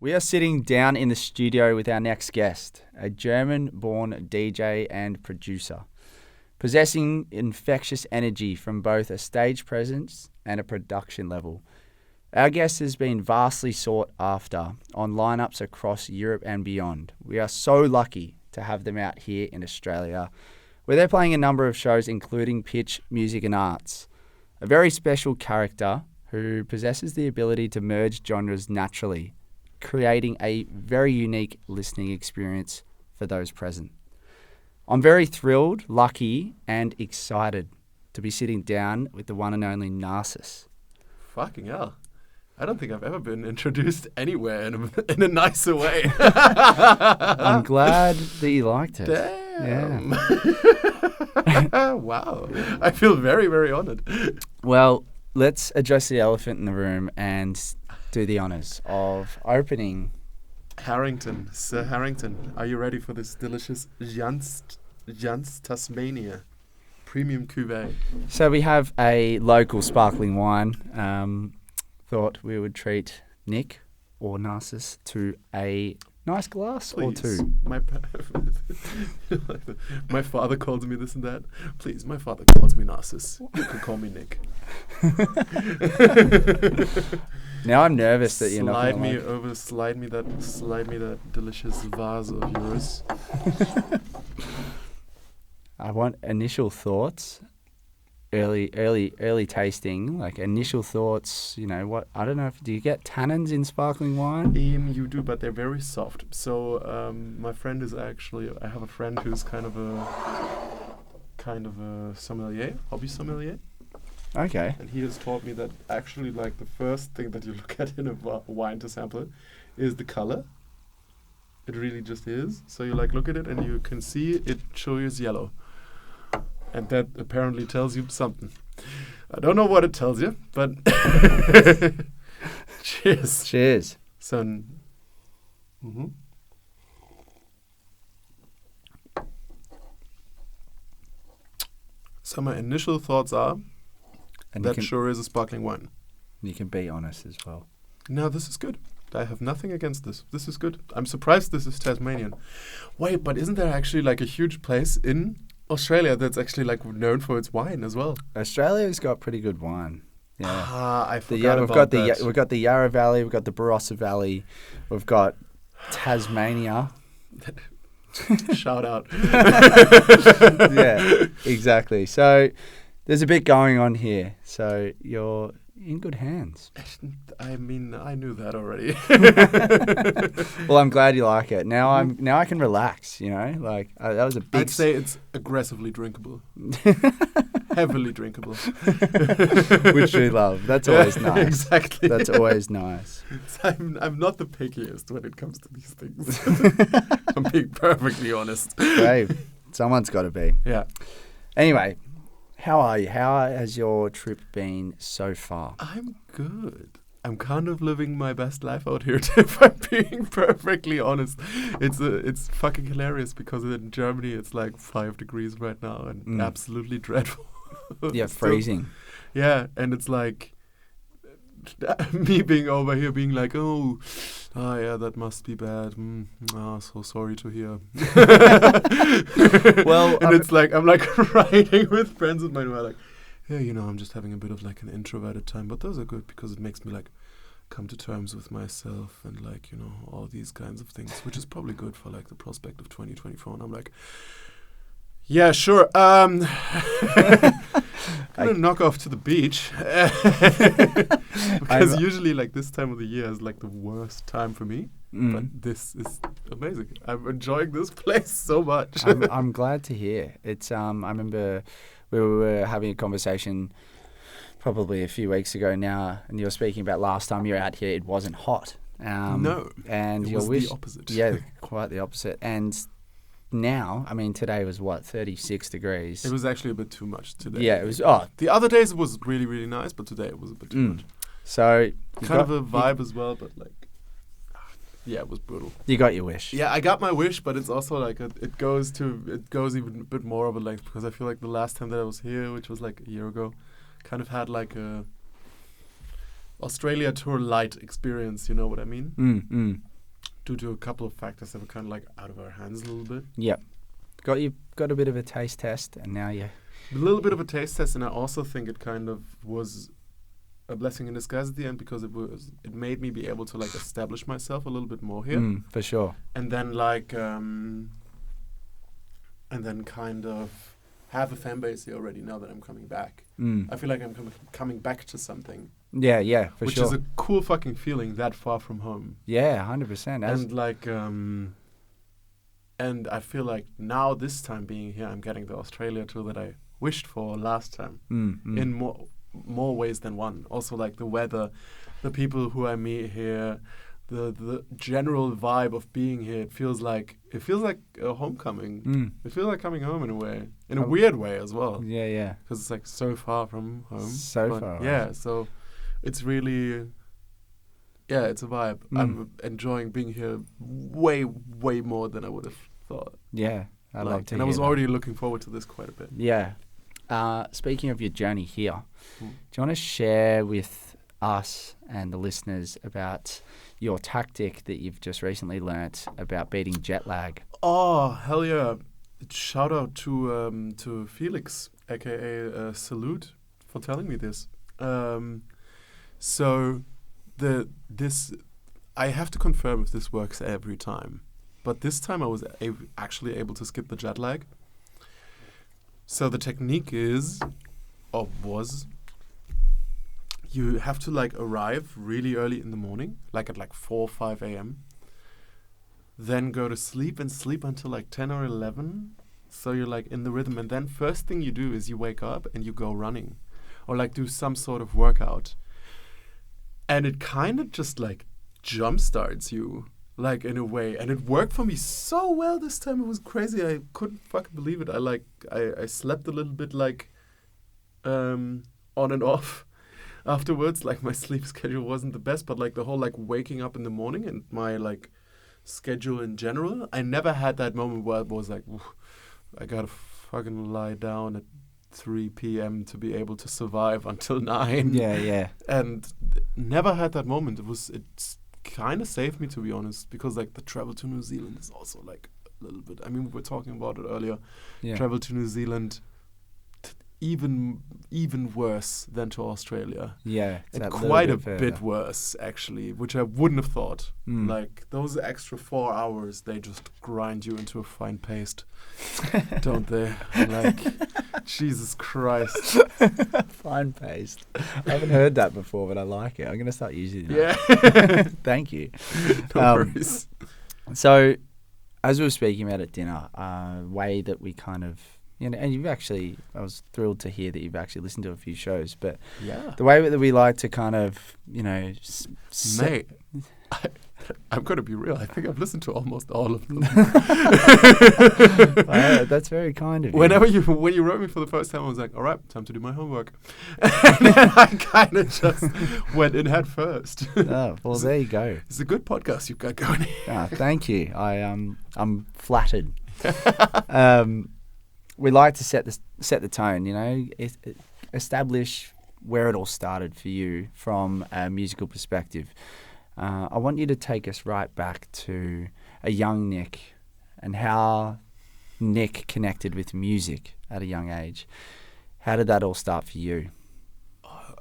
We are sitting down in the studio with our next guest, a German-born DJ and producer, possessing infectious energy from both a stage presence and a production level. Our guest has been vastly sought after on lineups across Europe and beyond. We are so lucky to have them out here in Australia, where they're playing a number of shows including Pitch, Music and Arts. A very special character who possesses the ability to merge genres naturally, creating a very unique listening experience for those present. I'm very thrilled, lucky, and excited to be sitting down with the one and only Narciss. Fucking hell. I don't think I've ever been introduced anywhere in a nicer way. I'm glad that you liked it. Damn. Yeah. Wow. I feel very, very honored. Well, let's address the elephant in the room and do the honors of opening. Harrington, Sir Harrington, are you ready for this delicious Jans Tasmania premium cuvee? So we have a local sparkling wine. Thought we would treat Nick or Narciss to a nice glass. Please. Or two. My father calls me this and that. Please, my father calls me Narciss. You can call me Nick. Now I'm nervous that you're not Slide gonna me over. Slide me that delicious vase of yours. I want initial thoughts, early tasting, like initial thoughts. You know what? I don't know. Do you get tannins in sparkling wine? You do, but they're very soft. So my friend is actually. I have a friend who's kind of a sommelier, hobby sommelier. Okay. And he has taught me that actually, like, the first thing that you look at in a wine to sample it is the color. It really just is. So you, like, look at it and you can see it shows yellow. And that apparently tells you something. I don't know what it tells you, but cheers. Cheers. So, So my initial thoughts are, And that sure is a sparkling wine. You can be honest as well. No, this is good. I have nothing against this. This is good. I'm surprised this is Tasmanian. Wait, but isn't there actually like a huge place in Australia that's actually like known for its wine as well? Australia's got pretty good wine. Yeah. I forgot about that. We've got the Yarra Valley, we've got the Barossa Valley, we've got Tasmania. Shout out. Yeah, exactly. So there's a bit going on here. So you're in good hands. I mean, I knew that already. Well, I'm glad you like it. Now I can relax, you know? Like that was a big I'd say it's aggressively drinkable. Heavily drinkable. Which we love. That's always nice. Exactly. That's always nice. I'm not the pickiest when it comes to these things. I'm being perfectly honest. Dave, someone's got to be. Yeah. Anyway, how are you? How has your trip been so far? I'm good. I'm kind of living my best life out here, if I'm being perfectly honest. It's fucking hilarious because in Germany it's like 5 degrees right now and absolutely dreadful. Yeah, freezing. Yeah, and it's like me being over here being like, oh yeah, that must be bad. So sorry to hear. Well, and it's like I'm like riding with friends of mine who are like, yeah, you know, I'm just having a bit of like an introverted time, but those are good because it makes me like come to terms with myself and like, you know, all these kinds of things, which is probably good for like the prospect of 2024. And I'm like, yeah, sure. Gonna knock off to the beach because usually like this time of the year is like the worst time for me. But this is amazing. I'm enjoying this place so much. I'm glad to hear. It's I remember we were having a conversation probably a few weeks ago now, and you were speaking about last time you were out here. It wasn't hot. No, and it was the opposite. Yeah, quite the opposite. And now, I mean, today was what, 36 degrees. It was actually a bit too much today. Yeah, it was. The other days it was really, really nice, but today it was a bit too much. So kind of a vibe as well, but like Yeah, it was brutal. You got your wish. Yeah, I got my wish, but it's also like it goes even a bit more of a length, because I feel like the last time that I was here, which was like a year ago, kind of had like a Australia tour light experience. You know what I mean? Due to a couple of factors that were kind of like out of our hands a little bit. Yep. Got a bit of a taste test, and now you. A little bit of a taste test, and I also think it kind of was a blessing in disguise at the end, because it made me be able to like establish myself a little bit more here. For sure. And then like and then kind of have a fan base here already now that I'm coming back. I feel like I'm coming back to something. Yeah, for which sure. is a cool fucking feeling, that far from home. Yeah, 100%. And like and I feel like now this time being here, I'm getting the Australia tour that I wished for last time in more ways than one. Also like the weather, the people who I meet here, the general vibe of being here. It feels like a homecoming. It feels like coming home in a way, in a weird way as well. Yeah. Because it's like so far from home. So far. Yeah, so it's really, it's a vibe. I'm enjoying being here way more than I would have thought. Yeah, I love to. And I was already looking forward to this quite a bit. Yeah. Speaking of your journey here, do you want to share with us and the listeners about your tactic that you've just recently learnt about beating jet lag? Oh, hell yeah. Shout out to Felix, aka Salute, for telling me this. So I have to confirm if this works every time. But this time I was actually able to skip the jet lag. So the technique was, you have to like arrive really early in the morning, like at like 4 or 5 a.m. Then go to sleep and sleep until like 10 or 11. So you're like in the rhythm. And then first thing you do is you wake up and you go running or like do some sort of workout. And it kind of just like jumpstarts you, like in a way. And it worked for me so well this time. It was crazy. I couldn't fucking believe it. I slept a little bit like on and off afterwards. Like my sleep schedule wasn't the best, but like the whole like waking up in the morning and my like schedule in general, I never had that moment where it was like, I gotta fucking lie down at 3 p.m. to be able to survive until 9. Yeah. And never had that moment. It's kind of saved me, to be honest, because like the travel to New Zealand is also like a little bit, I mean, we were talking about it earlier. Yeah. Travel to New Zealand, even worse than to Australia. Yeah. And quite a bit worse, actually, which I wouldn't have thought. Like those extra 4 hours, they just grind you into a fine paste, don't they? Like, Jesus Christ. Fine paste. I haven't heard that before, but I like it. I'm going to start using that. Yeah. Thank you. No worries. So, as we were speaking about at dinner, way that we kind of, and I was thrilled to hear that you've actually listened to a few shows, but yeah, the way that we like to kind of, mate, I'm going to be real. I think I've listened to almost all of them. That's very kind of you. When you wrote me for the first time, I was like, all right, time to do my homework. And then I kind of just went in head first. Oh, well, there you go. It's a good podcast you've got going. Thank you. I'm flattered. We like to set the tone, establish where it all started for you from a musical perspective. I want you to take us right back to a young Nick and how Nick connected with music at a young age. How did that all start for you?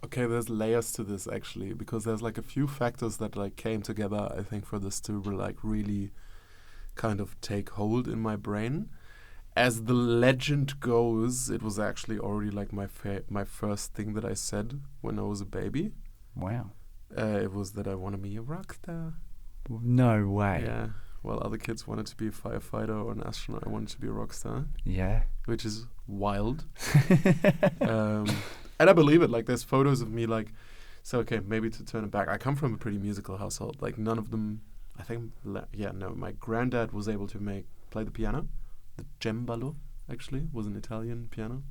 Okay, there's layers to this actually, because there's like a few factors that like came together, I think, for this to like really kind of take hold in my brain. As the legend goes, it was actually already like my first thing that I said when I was a baby. Wow. It was that I want to be a rock star. No way. Yeah. While other kids wanted to be a firefighter or an astronaut, I wanted to be a rock star. Yeah. Which is wild. And I believe it. Like, there's photos of me, like, so, okay, maybe to turn it back, I come from a pretty musical household. Like, none of them, I think, my granddad was able to play the piano. The cembalo, actually, was an Italian piano.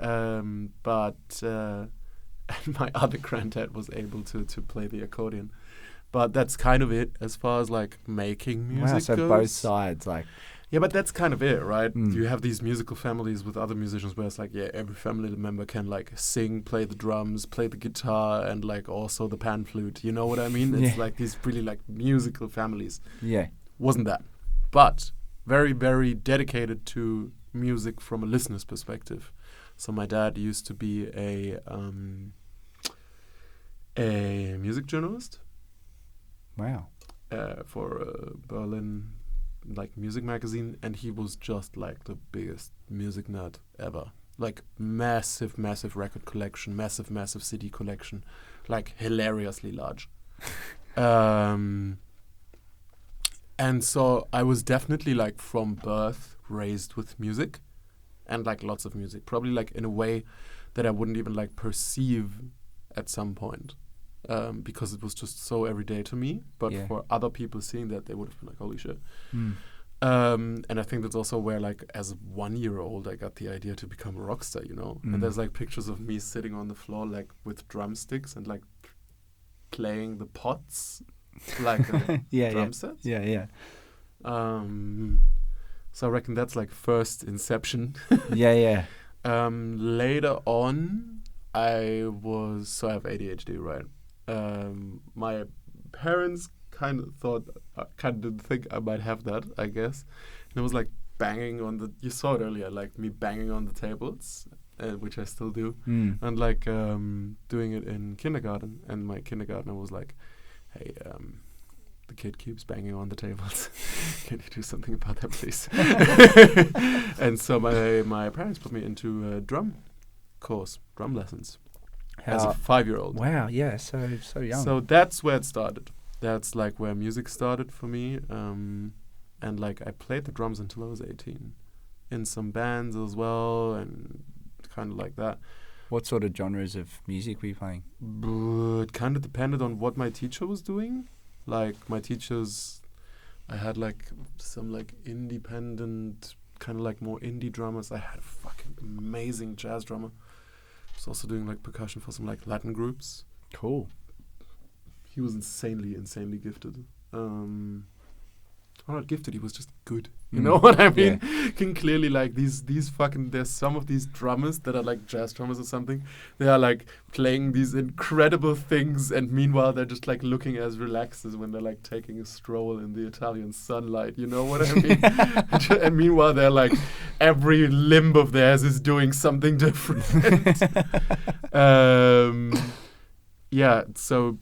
But and my other granddad was able to play the accordion. But that's kind of it as far as like making music Wow, so goes. both sides, like, Yeah, but that's kind of it, right? Mm. You have these musical families with other musicians where it's like, yeah, every family member can like sing, play the drums, play the guitar, and like also the pan flute. You know what I mean? It's Yeah. like these really like musical families. yeah. Wasn't that? But very, very dedicated to music from a listener's perspective. So my dad used to be a music journalist Wow. for Berlin like music magazine, and he was just like the biggest music nerd ever. Like massive record collection, massive CD collection, like hilariously large. And so I was definitely like from birth raised with music, and like lots of music, probably like in a way that I wouldn't even like perceive at some point. Because it was just so everyday to me. But Yeah. for other people seeing that, they would have been like, holy shit. Mm. And I think that's also where, like, as a 1-year-old, I got the idea to become a rock star, you know? Mm. And there's, like, pictures of me sitting on the floor, like, with drumsticks and, like, playing the pots, like, drum sets. Yeah. So I reckon that's, like, first inception. Yeah. Later on, I have ADHD, right? My parents kind of didn't think I might have that, I guess. And it was like banging on you saw it earlier, like me banging on the tables, which I still do. Mm. And like doing it in kindergarten. And my kindergartner was like, hey, the kid keeps banging on the tables. Can you do something about that, please? And so my parents put me into a drum lessons. As a 5-year-old. Wow, yeah, so young. So that's where it started. That's like where music started for me. And like I played the drums until I was 18 in some bands as well, and kind of like that. What sort of genres of music were you playing? It kind of depended on what my teacher was doing. Like my teachers, I had like some like independent, kind of like more indie drummers. I had a fucking amazing jazz drummer. Was also doing like percussion for some like Latin groups. Cool. He was insanely gifted. Not gifted, he was just good. You know what I mean? Yeah. Can clearly like these fucking, there's some of these drummers that are like jazz drummers or something. They are like playing these incredible things, and meanwhile they're just like looking as relaxed as when they're like taking a stroll in the Italian sunlight. You know what I mean? And meanwhile they're like, every limb of theirs is doing something different. Yeah, so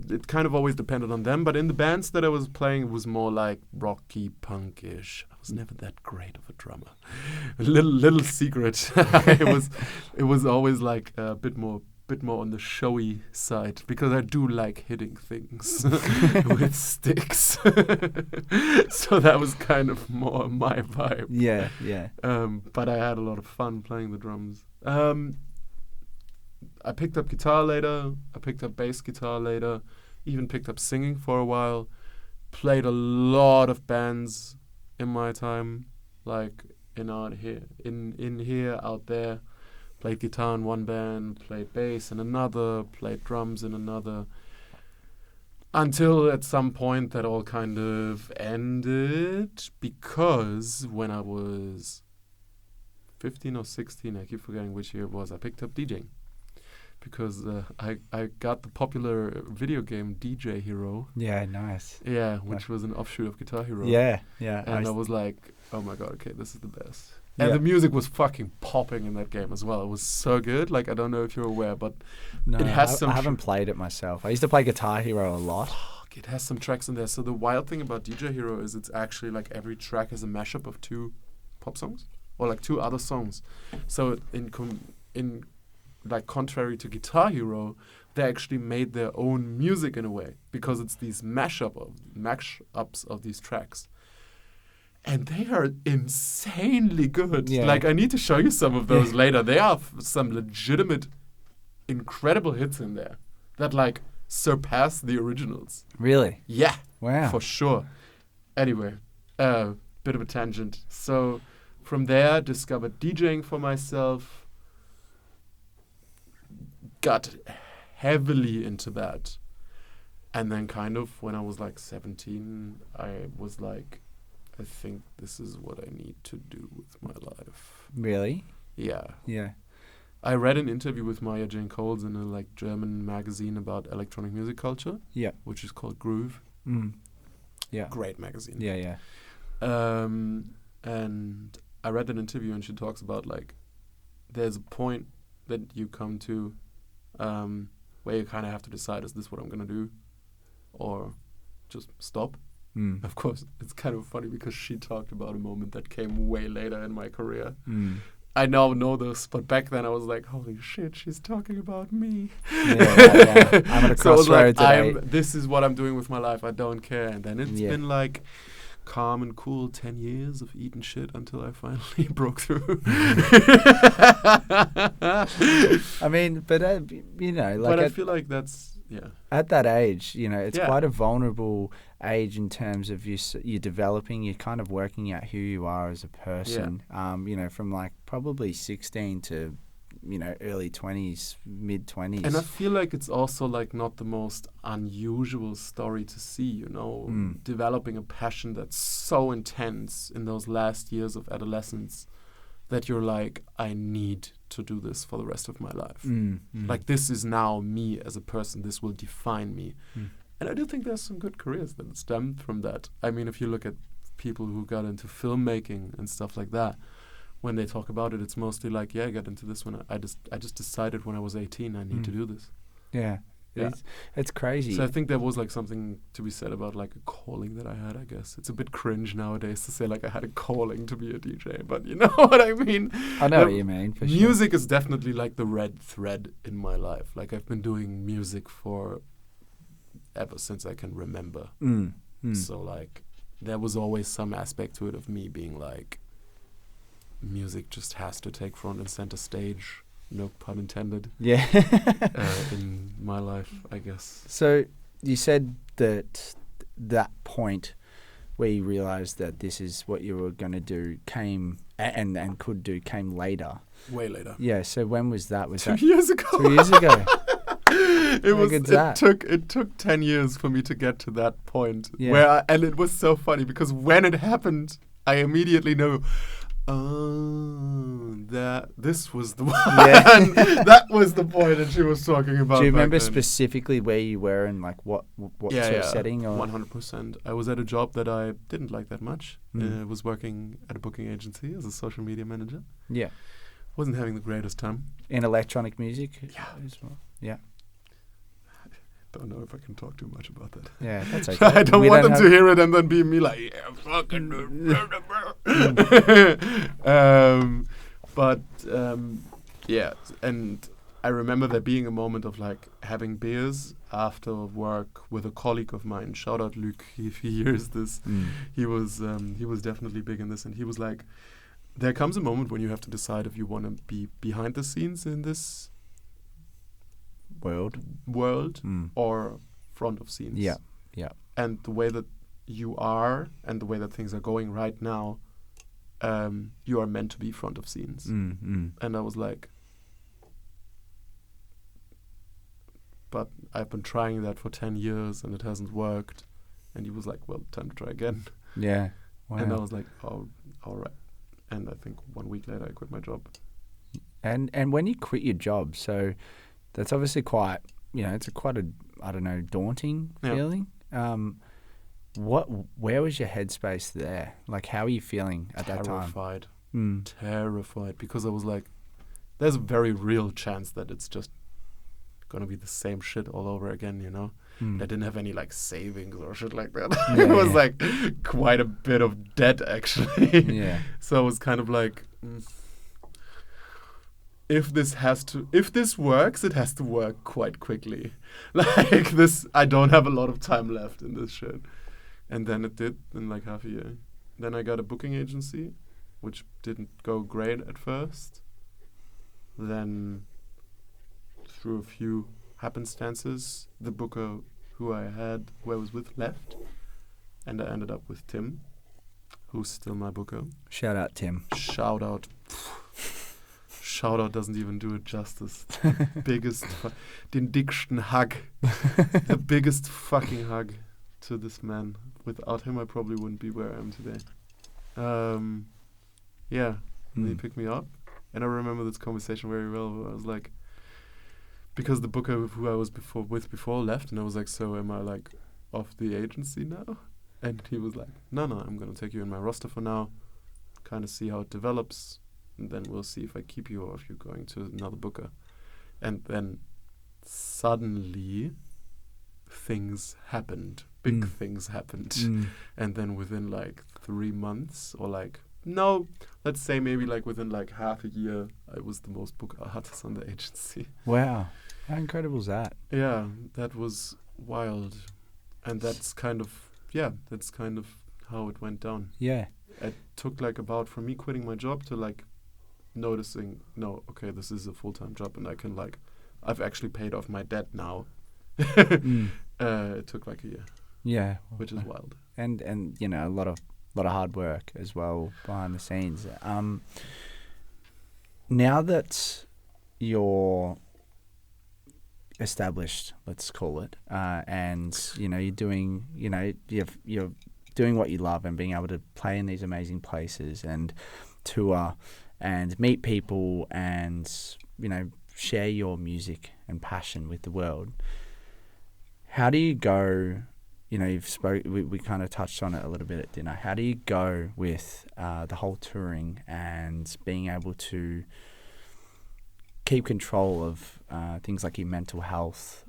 it kind of always depended on them, but in the bands that I was playing, it was more like rocky, punkish. I was never that great of a drummer. A little secret. It was always like a bit more on the showy side, because I do like hitting things with sticks. So that was kind of more my vibe. Yeah. But I had a lot of fun playing the drums. I picked up guitar later. I picked up bass guitar later. Even picked up singing for a while. Played a lot of bands in my time, like out here, out there. Played guitar in one band, played bass in another, played drums in another. Until at some point that all kind of ended, because when I was 15 or 16, I keep forgetting which year it was, I picked up DJing. Because I got the popular video game DJ Hero. Yeah, nice. Yeah, which was an offshoot of Guitar Hero. Yeah. And I was like, oh my god, okay, this is the best. Yeah. And the music was fucking popping in that game as well. It was so good. Like, I don't know if you're aware, but No, it has some... I haven't played it myself. I used to play Guitar Hero a lot. It has some tracks in there. So the wild thing about DJ Hero is it's actually like every track is a mashup of 2 pop songs or like 2 other songs. So in like contrary to Guitar Hero, they actually made their own music in a way, because it's these mashups of these tracks. And they are insanely good. Yeah. Like, I need to show you some of those later. They are some legitimate, incredible hits in there that like surpass the originals. Really? Yeah. Wow. For sure. Anyway, bit of a tangent. So from there, discovered DJing for myself. Got heavily into that. And then kind of when I was like 17, I was like, I think this is what I need to do with my life. Really? Yeah. Yeah. I read an interview with Maya Jane Coles in a like German magazine about electronic music culture. Yeah. Which is called Groove. Yeah. Great magazine. Yeah, yeah. And I read an interview and she talks about like there's a point that you come to where you kind of have to decide, is this what I'm going to do or just stop? Of course, it's kind of funny because she talked about a moment that came way later in my career. I now know this, but back then I was like, holy shit, she's talking about me. Yeah. I'm at a crossroad today. This is what I'm doing with my life. I don't care. And then it's been like calm and cool 10 years of eating shit until I finally broke through. I mean, but, you know, like... But I feel like that's, at that age, you know, it's quite a vulnerable age in terms of you're developing, you're kind of working out who you are as a person, you know, from like probably 16 to, you know, early 20s, mid 20s. And I feel like it's also like not the most unusual story to see, you know, developing a passion that's so intense in those last years of adolescence that you're like, I need to do this for the rest of my life. Like, this is now me as a person. This will define me. And I do think there's some good careers that stemmed from that. I mean, if you look at people who got into filmmaking and stuff like that, when they talk about it, it's mostly like, I got into this when I just decided when I was 18 I need to do this. Yeah. It's crazy. So I think there was like something to be said about like a calling that I had, I guess. It's a bit cringe nowadays to say like I had a calling to be a DJ, but you know what I mean? I know what you mean, for sure. Music is definitely like the red thread in my life. Like I've been doing music for ever since I can remember. So like there was always some aspect to it of me being like, music just has to take front and center stage. No pun intended. Yeah. In my life, I guess. So you said that point where you realized that this is what you were going to do came and could do came later. Way later. Yeah. So when was that? Was 2 years ago. 2 years ago. It took 10 years for me to get to that point. Yeah. And it was so funny because when it happened, I immediately knew, this was the one. Yeah. That was the point that she was talking about. Do you remember specifically where you were and like what sort of setting? 100%. I was at a job that I didn't like that much. I was working at a booking agency as a social media manager. Yeah. Wasn't having the greatest time. In electronic music? Yeah. As well. Yeah. Don't know if I can talk too much about that. Yeah, that's okay. I don't want them to hear it and then be me like, yeah, fucking. Yeah, and I remember there being a moment of like having beers after work with a colleague of mine. Shout out Luc if he hears this. He was definitely big in this, and he was like, there comes a moment when you have to decide if you want to be behind the scenes in this world or front of scenes. Yeah. And the way that you are and the way that things are going right now, you are meant to be front of scenes. And I was like, but I've been trying that for 10 years and it hasn't worked. And he was like, well, time to try again. Yeah. Wow. And I was like, oh, all right. And I think 1 week later I quit my job. And when you quit your job, so that's obviously quite, you know, it's quite a, I don't know, daunting feeling. Where was your headspace there? Like, how are you feeling at that time? Terrified, because I was like, there's a very real chance that it's just gonna be the same shit all over again, you know? I didn't have any like savings or shit like that. It was like quite a bit of debt actually. Yeah. So it was kind of like, if this works, it has to work quite quickly. Like this, I don't have a lot of time left in this shit. And then it did in like half a year. Then I got a booking agency, which didn't go great at first. Then through a few happenstances, the booker who I was with left. And I ended up with Tim, who's still my booker. Shout out, Tim. Shout out shout out doesn't even do it justice. Biggest, den dicksten hug. The biggest fucking hug to this man. Without him, I probably wouldn't be where I am today. Yeah, and he picked me up. And I remember this conversation very well. Where I was like, because the booker who I was before left, and I was like, so am I like off the agency now? And he was like, no, I'm going to take you in my roster for now, kind of see how it develops, and then we'll see if I keep you or if you're going to another booker. And then suddenly things happened. Big things happened. And then within like 3 months or like, no, let's say maybe like within like half a year, I was the most booked artist on the agency. Wow. How incredible is that? Yeah, that was wild. And that's kind of how it went down. Yeah. It took like about, from me quitting my job to like noticing, no, okay, this is a full-time job and I can like, I've actually paid off my debt now. It took like a year. Yeah. Which is wild. And you know, a lot of hard work as well behind the scenes. Now that you're established, let's call it, and you know you're doing what you love and being able to play in these amazing places and tour and meet people and you know share your music and passion with the world. How do you go? You know, we kind of touched on it a little bit at dinner. How do you go with the whole touring and being able to keep control of things like your mental health?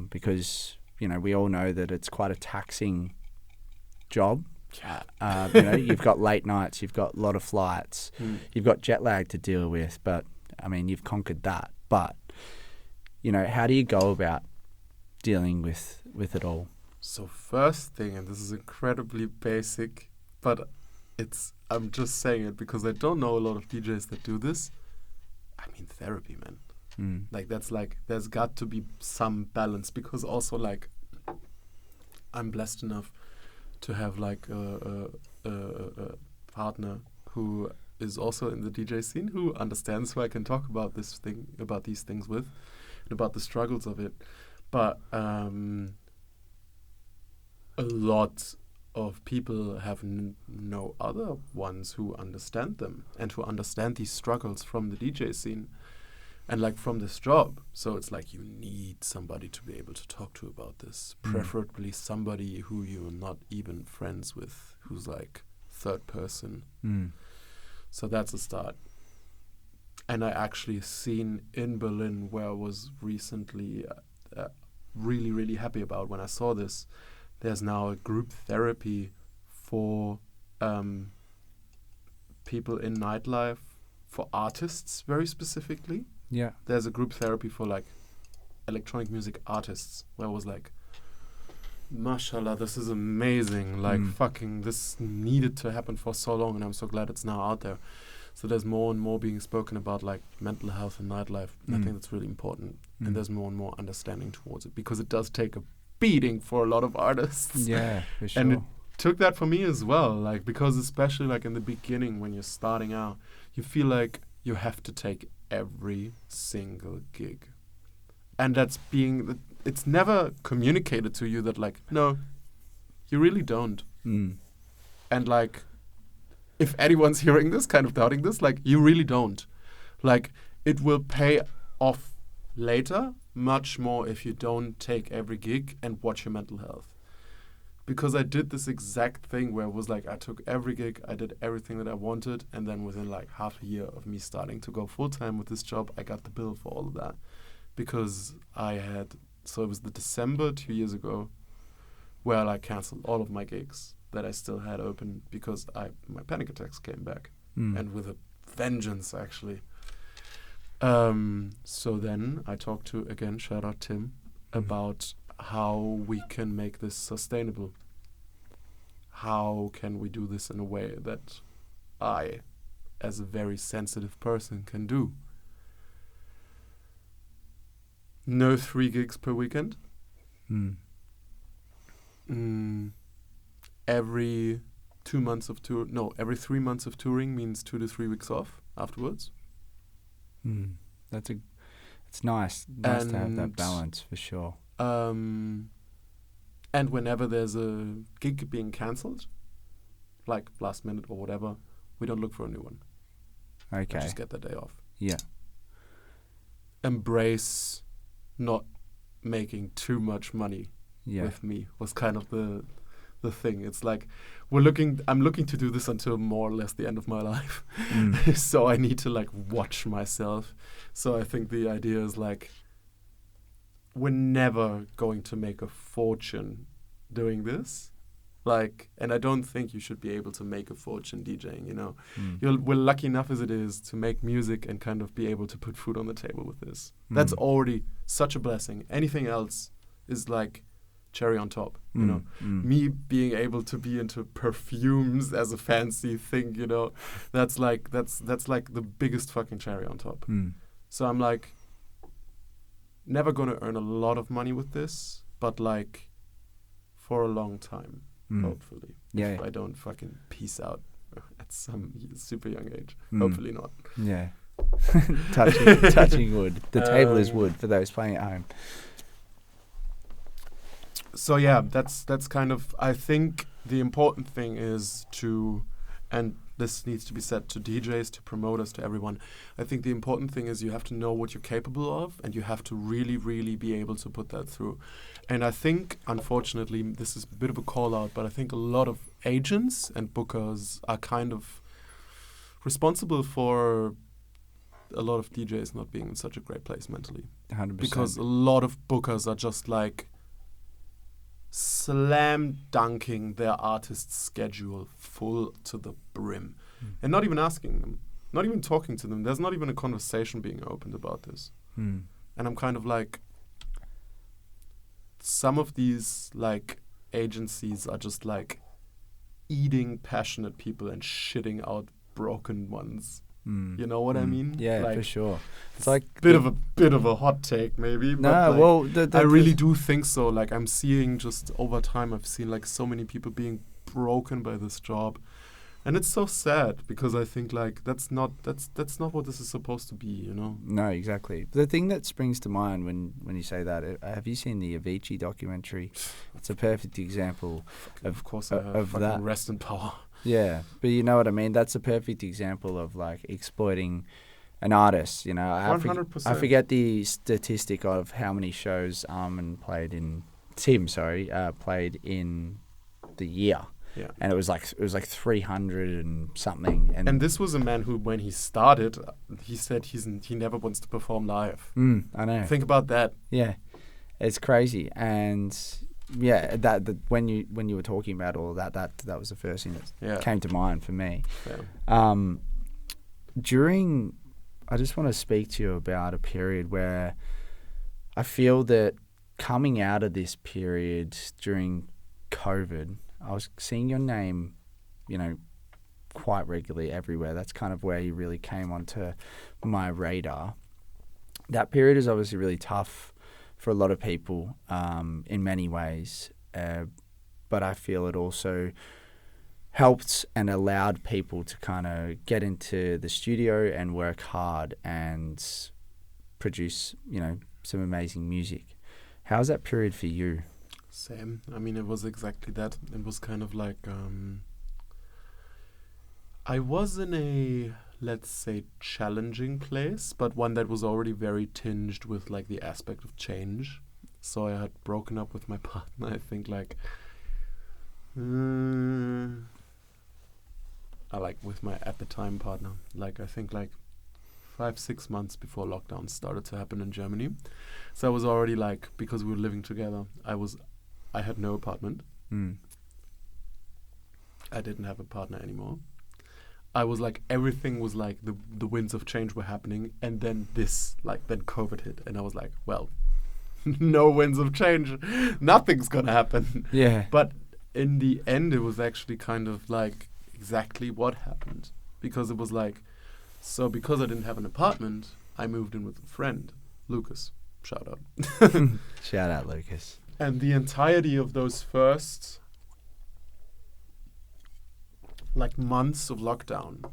Because, you know, we all know that it's quite a taxing job. You know, you've got late nights, you've got a lot of flights, you've got jet lag to deal with. But, I mean, you've conquered that. But, you know, how do you go about dealing with it all? So first thing, and this is incredibly basic, but I'm just saying it because I don't know a lot of DJs that do this. I mean, therapy, man. Like, that's like, there's got to be some balance because also, like, I'm blessed enough to have, like, a partner who is also in the DJ scene, who understands who I can talk about these things with, and about the struggles of it. But, a lot of people have no other ones who understand them and who understand these struggles from the DJ scene and like from this job. So it's like you need somebody to be able to talk to about this, preferably somebody who you're not even friends with, who's like third person. So that's a start. And I actually seen in Berlin, where I was recently really, really happy about when I saw this, there's now a group therapy for people in nightlife, for artists very specifically. Yeah. There's a group therapy for like electronic music artists where I was like, mashallah, this is amazing. Like fucking this needed to happen for so long and I'm so glad it's now out there. So there's more and more being spoken about like mental health and nightlife. And I think that's really important. And there's more and more understanding towards it because it does take a beating for a lot of artists. Yeah, for sure. And it took that for me as well, like because especially like in the beginning when you're starting out, you feel like you have to take every single gig. And it's never communicated to you that like, no, you really don't. And like, if anyone's hearing this, kind of doubting this, like you really don't. Like it will pay off later much more if you don't take every gig and watch your mental health. Because I did this exact thing where it was like I took every gig, I did everything that I wanted, and then within like half a year of me starting to go full-time with this job, I got the bill for all of that. Because it was the December 2 years ago where I like canceled all of my gigs that I still had open because my panic attacks came back. And with a vengeance, actually. So then I talked to, again, shout out Tim, about how we can make this sustainable. How can we do this in a way that I, as a very sensitive person, can do? No 3 gigs per weekend. Every 3 months of touring means 2 to 3 weeks off afterwards. It's nice to have that balance for sure. And whenever there's a gig being cancelled, like last minute or whatever, we don't look for a new one. Okay. I just get the day off. Yeah. Embrace not making too much money with me was kind of the thing. It's like I'm looking to do this until more or less the end of my life. So I need to like watch myself. So I think the idea is like we're never going to make a fortune doing this. Like, and I don't think you should be able to make a fortune DJing, you know. We're lucky enough as it is to make music and kind of be able to put food on the table with this. That's already such a blessing. Anything else is like cherry on top, you know. Me being able to be into perfumes as a fancy thing, you know, that's like the biggest fucking cherry on top. So I'm like never gonna earn a lot of money with this, but like for a long time. Hopefully. If I don't fucking peace out at some super young age. Hopefully not. Yeah. touching wood. The table is wood for those playing at home. So yeah, that's kind of, I think the important thing is to, and this needs to be said to DJs, to promoters, to everyone. I think the important thing is you have to know what you're capable of, and you have to really, really be able to put that through. And I think, unfortunately, this is a bit of a call-out, but I think a lot of agents and bookers are kind of responsible for a lot of DJs not being in such a great place mentally. 100%. Because a lot of bookers are just like slam dunking their artist's schedule full to the brim and not even asking them, not even talking to them. There's not even a conversation being opened about this. And I'm kind of like, some of these like agencies are just like eating passionate people and shitting out broken ones. You know what I mean? Yeah, like, for sure. It's like bit of a hot take, maybe. No, but like, well, I really do think so. Like, I'm seeing just over time, I've seen like so many people being broken by this job, and it's so sad because I think like that's not what this is supposed to be. You know? No, exactly. The thing that springs to mind when you say that, have you seen the Avicii documentary? It's a perfect example of course, I have of that. Rest in power. Yeah, but you know what I mean? That's a perfect example of like exploiting an artist, you know. 100%. I forget the statistic of how many shows played in the year. Yeah. And it was like 300 and something. And this was a man who, when he started, he said he never wants to perform live. I know. Think about that. Yeah. It's crazy. And yeah, that when you were talking about all that was the first thing that came to mind for me. Yeah. I just want to speak to you about a period where I feel that coming out of this period during COVID, I was seeing your name, you know, quite regularly everywhere. That's kind of where you really came onto my radar. That period is obviously really tough for a lot of people in many ways, but I feel it also helped and allowed people to kind of get into the studio and work hard and produce, you know, some amazing music. How's that period for you? Same. I mean, it was exactly that. It was kind of like I was in a, let's say, challenging place, but one that was already very tinged with like the aspect of change. So I had broken up with my partner, I think like with my at the time partner, like I think like 5-6 months before lockdown started to happen in Germany. So I was already like, because we were living together, I had no apartment. I didn't have a partner anymore. I was like, everything was like, the winds of change were happening, and then then COVID hit, and I was like, well, no winds of change, nothing's gonna happen. Yeah. But in the end, it was actually kind of like exactly what happened, because it was like, so because I didn't have an apartment, I moved in with a friend, Lucas. Shout out. Shout out, Lucas. And the entirety of those first like months of lockdown,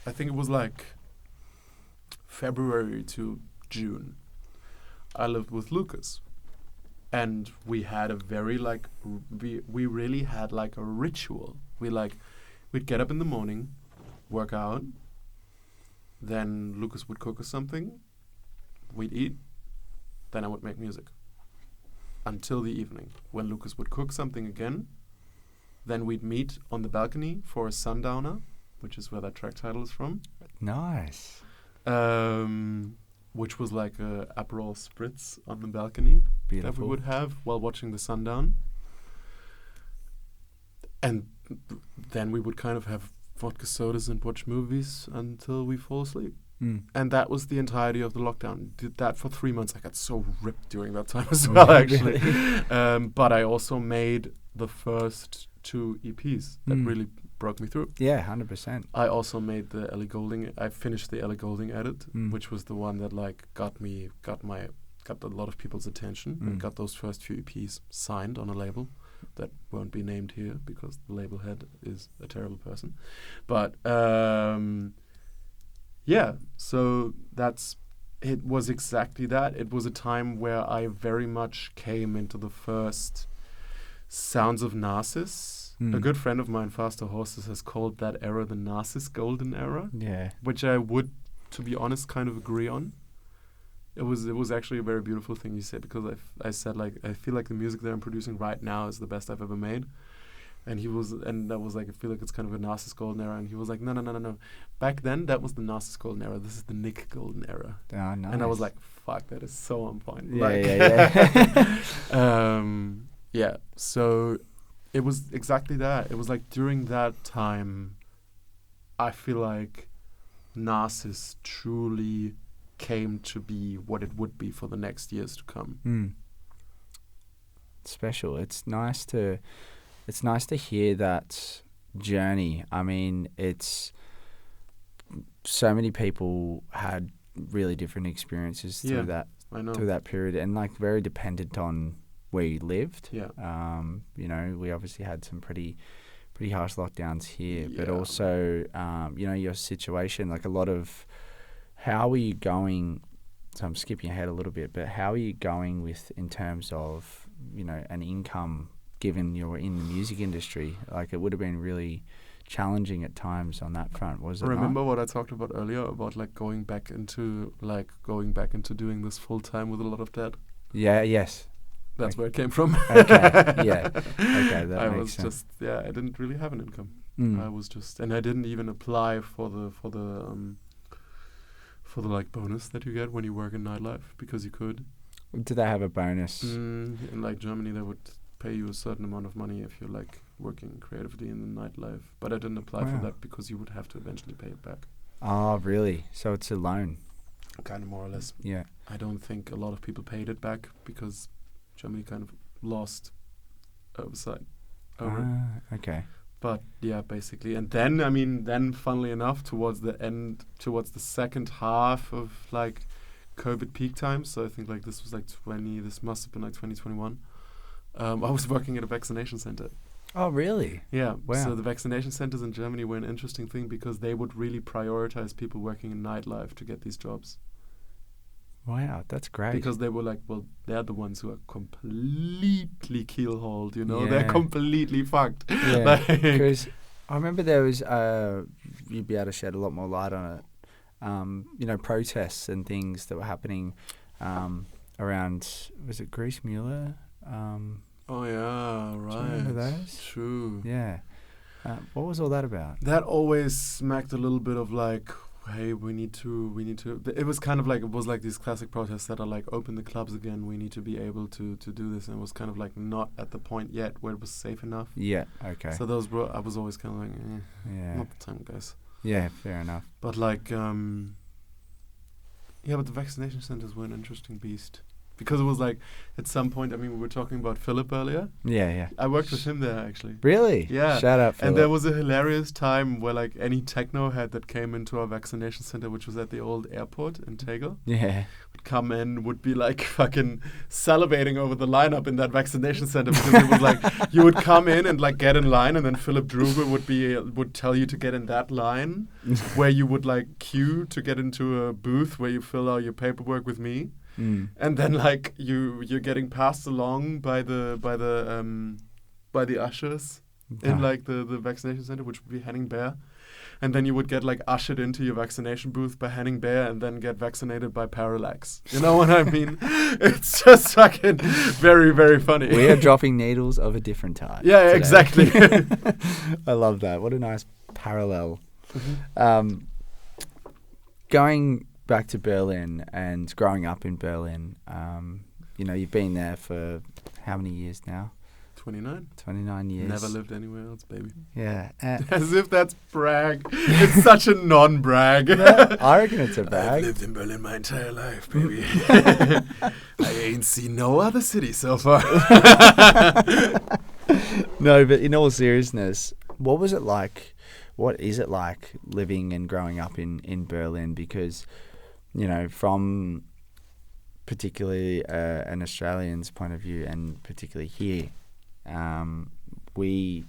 I think it was like February to June, I lived with Lucas. And we had a very like we really had like a ritual. We'd get up in the morning, work out, then Lucas would cook us something, we'd eat, then I would make music. Until the evening, when Lucas would cook something again, then we'd meet on the balcony for a sundowner, which is where that track title is from. Nice. Which was like a Aperol Spritz on the balcony. Beautiful. That we would have while watching the sundown. And then we would kind of have vodka sodas and watch movies until we fall asleep. And that was the entirety of the lockdown. Did that for 3 months. I got so ripped during that time as well, actually. But I also made the first 2 EPs that really broke me through. Yeah, 100%. I also made the Ellie Goulding. I finished the Ellie Goulding edit, which was the one that like got a lot of people's attention and got those first few EPs signed on a label that won't be named here because the label head is a terrible person. But yeah, so it was exactly that. It was a time where I very much came into the first sounds of Narciss. A good friend of mine, Faster Horses, has called that era the Narciss golden era. Yeah. Which I would, to be honest, kind of agree on. It was actually a very beautiful thing you said, because I said like I feel like the music that I'm producing right now is the best I've ever made. And I was like, I feel like it's kind of a Narciss golden era. And he was like, no. Back then, that was the Narciss golden era. This is the Nick golden era. Oh, nice. And I was like, fuck, that is so on point. Yeah. Yeah. So it was exactly that. It was like during that time, I feel like Narciss truly came to be what it would be for the next years to come. Special. It's nice to hear that journey. I mean, it's so many people had really different experiences through that period, and like very dependent on where you lived. Yeah. You know, we obviously had some pretty harsh lockdowns here, but also, you know, your situation, like a lot of, how are you going? So I'm skipping ahead a little bit, but how are you going with in terms of, you know, an income, given you're in the music industry? Like, it would have been really challenging at times on that front, was it? Remember what I talked about earlier about like going back into doing this full time with a lot of debt? Yeah. Yes. That's where it came from. Okay. Yeah. Okay. That makes sense. I didn't really have an income. I was just, and I didn't even apply for the like bonus that you get when you work in nightlife, because you could. Did they have a bonus? In like Germany, they would pay you a certain amount of money if you're like working creatively in the nightlife. But I didn't apply for that because you would have to eventually pay it back. Oh, really? So it's a loan? Kind of, more or less. Yeah. I don't think a lot of people paid it back because Germany kind of lost oversight over it. Okay. But yeah, basically. And then funnily enough, towards the second half of like COVID peak times, so I think like this was like this must have been like 2021, I was working at a vaccination center. Oh, really? Yeah. Wow. So the vaccination centers in Germany were an interesting thing because they would really prioritize people working in nightlife to get these jobs. Wow, that's great. Because they were like, well, they're the ones who are completely keelhauled, you know? Yeah. They're completely fucked. Yeah, because I remember there was, you'd be able to shed a lot more light on it, you know, protests and things that were happening around, was it Grease Mueller? Oh, yeah, right. Do you remember those? True. Yeah. What was all that about? That always smacked a little bit of like, hey, we need to. It was kind of like, it was like these classic protests that are like, open the clubs again, we need to be able to do this. And it was kind of like not at the point yet where it was safe enough. Yeah, okay. So those were, I was always kind of like, not the time, guys. Yeah, fair enough. But like, but the vaccination centers were an interesting beast. Because it was like, at some point, we were talking about Philip earlier. Yeah. I worked with him there, actually. Really? Yeah. Shout out, Philip. And there was a hilarious time where, like, any techno head that came into our vaccination center, which was at the old airport in Tegel, would would come in would be like fucking salivating over the lineup in that vaccination center, because it was like you would come in and like get in line, and then Philip Druber would tell you to get in that line where you would like queue to get into a booth where you fill out your paperwork with me. And then like you're getting passed along by the ushers in like the vaccination center, which would be Henning Bear. And then you would get like ushered into your vaccination booth by Henning Bear, and then get vaccinated by Parallax. You know what I mean? It's just fucking very, very funny. We are dropping needles of a different type. Yeah, today. Exactly. I love that. What a nice parallel. Going back to Berlin and growing up in Berlin, you've been there for how many years now? 29 years. Never lived anywhere else, baby. Yeah. As if that's brag. It's such a non-brag. No, I reckon it's a brag. I've lived in Berlin my entire life, baby. I ain't seen no other city so far. No, but in all seriousness, what was it like? What is it like living and growing up in Berlin? Because, from particularly an Australian's point of view, and particularly here, we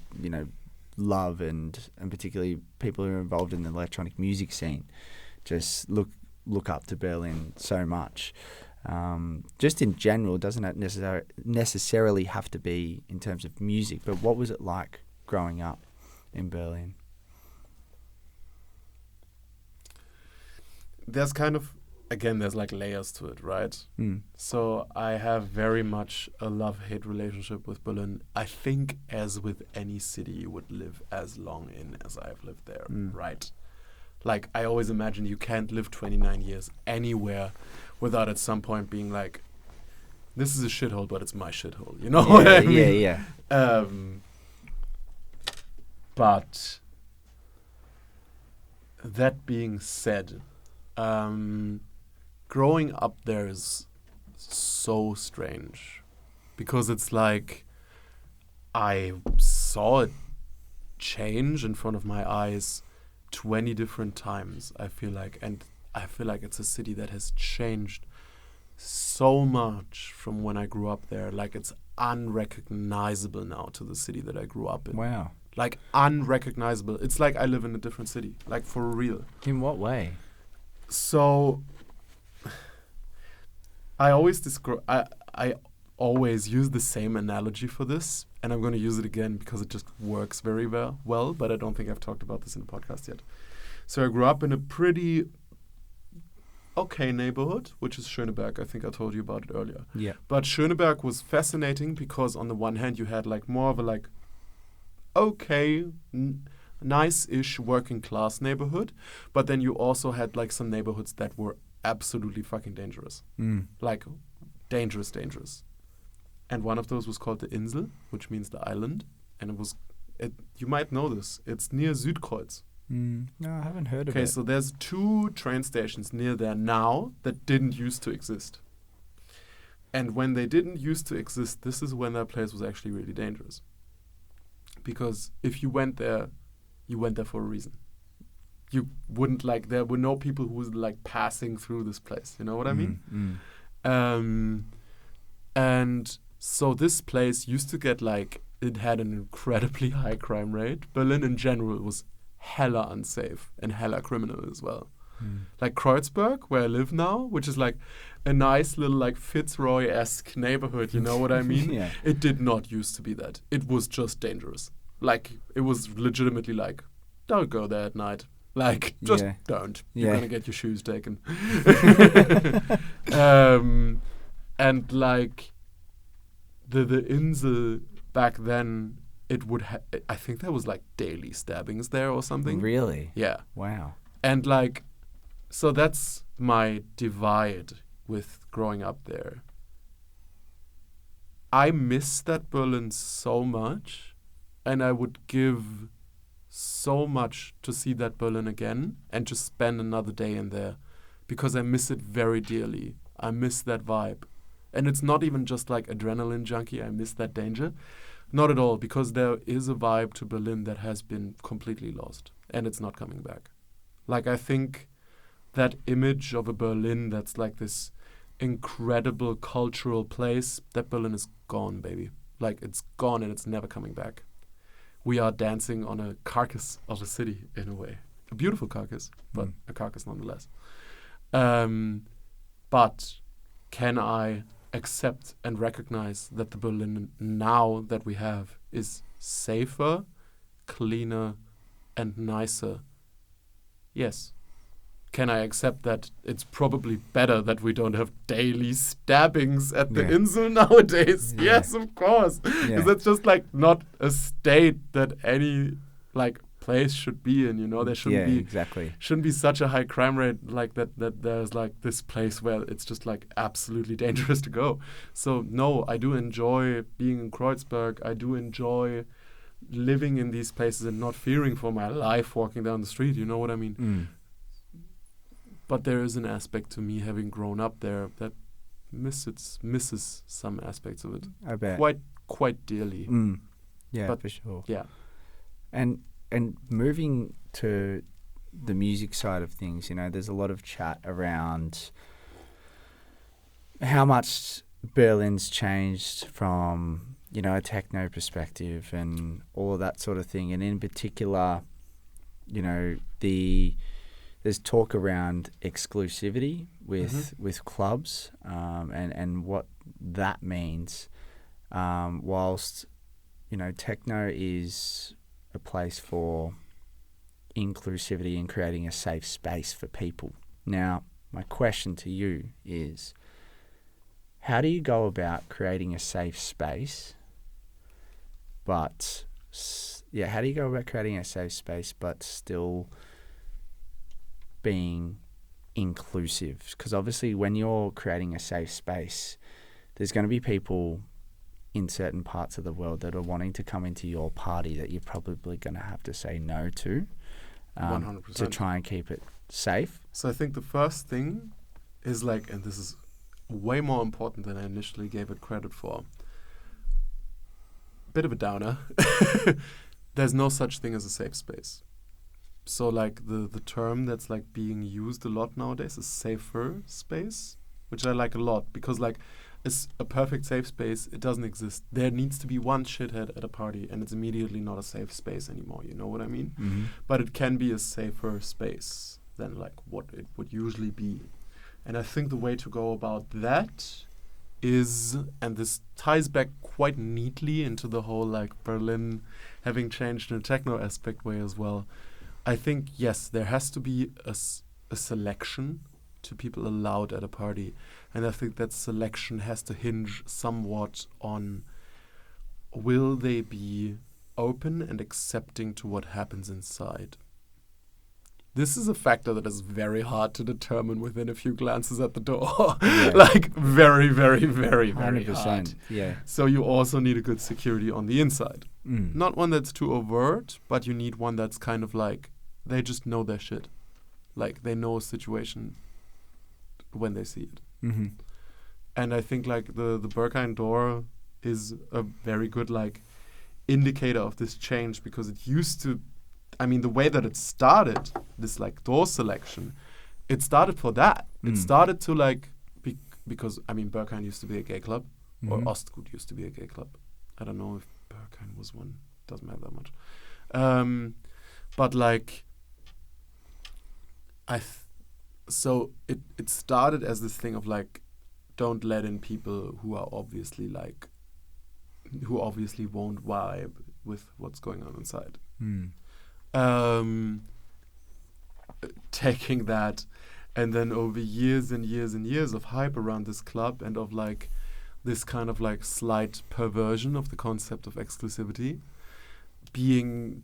love and particularly people who are involved in the electronic music scene just look up to Berlin so much. Just in general, doesn't it necessarily have to be in terms of music, but what was it like growing up in Berlin? There's there's like layers to it, right? So I have very much a love-hate relationship with Berlin. I think as with any city you would live as long in as I've lived there, right? Like I always imagine you can't live 29 years anywhere without at some point being like, this is a shithole, but it's my shithole. You know what I mean? Yeah. But that being said, growing up there is so strange, because it's like I saw it change in front of my eyes 20 different times, I feel like. And I feel like it's a city that has changed so much from when I grew up there. Like it's unrecognizable now to the city that I grew up in. Wow. Like unrecognizable. It's like I live in a different city, like for real. In what way? So I always I always use the same analogy for this, and I'm going to use it again because it just works very well, but I don't think I've talked about this in the podcast yet. So I grew up in a pretty okay neighborhood, which is Schöneberg. I think I told you about it earlier. Yeah. But Schöneberg was fascinating because on the one hand you had like more of a like okay, nice-ish working class neighborhood, but then you also had like some neighborhoods that were absolutely fucking dangerous. Like dangerous. And one of those was called the Insel, which means the island, and you might know this. It's near Südkreuz. No, I haven't heard of it. Okay, so there's 2 train stations near there now that didn't used to exist. And when they didn't used to exist, this is when that place was actually really dangerous. Because if you went there for a reason. You wouldn't like, there were no people who was like passing through this place. You know what I mean? And so this place used to get like, it had an incredibly high crime rate. Berlin in general was hella unsafe and hella criminal as well. Like Kreuzberg, where I live now, which is like a nice little like Fitzroy-esque neighborhood, you know what I mean? Yeah. It did not used to be that. It was just dangerous. Like, it was legitimately like, don't go there at night. Like, just don't. You're going to get your shoes taken. And like, the Insel back then, it would I think there was like daily stabbings there or something. Really? Yeah. Wow. And like, so that's my divide with growing up there. I miss that Berlin so much, and I would give so much to see that Berlin again and just spend another day in there, because I miss it very dearly. I miss that vibe. And it's not even just like adrenaline junkie, I miss that danger. Not at all, because there is a vibe to Berlin that has been completely lost, and it's not coming back. Like, I think that image of a Berlin that's like this incredible cultural place, that Berlin is gone, baby. Like, it's gone and it's never coming back. We are dancing on a carcass of a city in a way. A beautiful carcass, but a carcass nonetheless. But can I accept and recognize that the Berlin now that we have is safer, cleaner, and nicer? Yes. Can I accept that it's probably better that we don't have daily stabbings at the Insel nowadays? Yeah. Yes, of course. Because that's just like not a state that any like place should be in, you know. There shouldn't be shouldn't be such a high crime rate like that there's like this place where it's just like absolutely dangerous to go. So no, I do enjoy being in Kreuzberg. I do enjoy living in these places and not fearing for my life walking down the street, you know what I mean? But there is an aspect to me having grown up there that misses some aspects of it. I bet. Quite dearly. Yeah, but for sure. Yeah. And moving to the music side of things, you know, there's a lot of chat around how much Berlin's changed from, you know, a techno perspective and all of that sort of thing. And in particular, you know, there's talk around exclusivity with clubs and what that means. Whilst, you know, techno is a place for inclusivity and creating a safe space for people. Now, my question to you is, how do you go about creating a safe space, but still being inclusive? Because obviously when you're creating a safe space, there's going to be people in certain parts of the world that are wanting to come into your party that you're probably going to have to say no to 100%. To try and keep it safe. So I think the first thing is like, and this is way more important than I initially gave it credit for, bit of a downer, there's no such thing as a safe space. So like the term that's like being used a lot nowadays is safer space, which I like a lot, because like it's a perfect safe space. It doesn't exist. There needs to be one shithead at a party and it's immediately not a safe space anymore. You know what I mean? But it can be a safer space than like what it would usually be. And I think the way to go about that is, and this ties back quite neatly into the whole like Berlin having changed in a techno aspect way as well. I think, yes, there has to be a selection to people allowed at a party. And I think that selection has to hinge somewhat on, will they be open and accepting to what happens inside? This is a factor that is very hard to determine within a few glances at the door. Like very, very, very, very 100%, hard. Yeah. So you also need a good security on the inside. Not one that's too overt, but you need one that's kind of like, they just know their shit. Like they know a situation when they see it. And I think like the Berghain door is a very good like indicator of this change, because it used to, I mean, the way that it started, this like door selection, it started for that. It started to like, because I mean, Berghain used to be a gay club, or Ostgut used to be a gay club. I don't know if Berghain was one. Doesn't matter that much. But like, so it started as this thing of like, don't let in people who are obviously like, who obviously won't vibe with what's going on inside. Taking that, and then over years and years and years of hype around this club and of like this kind of like slight perversion of the concept of exclusivity, being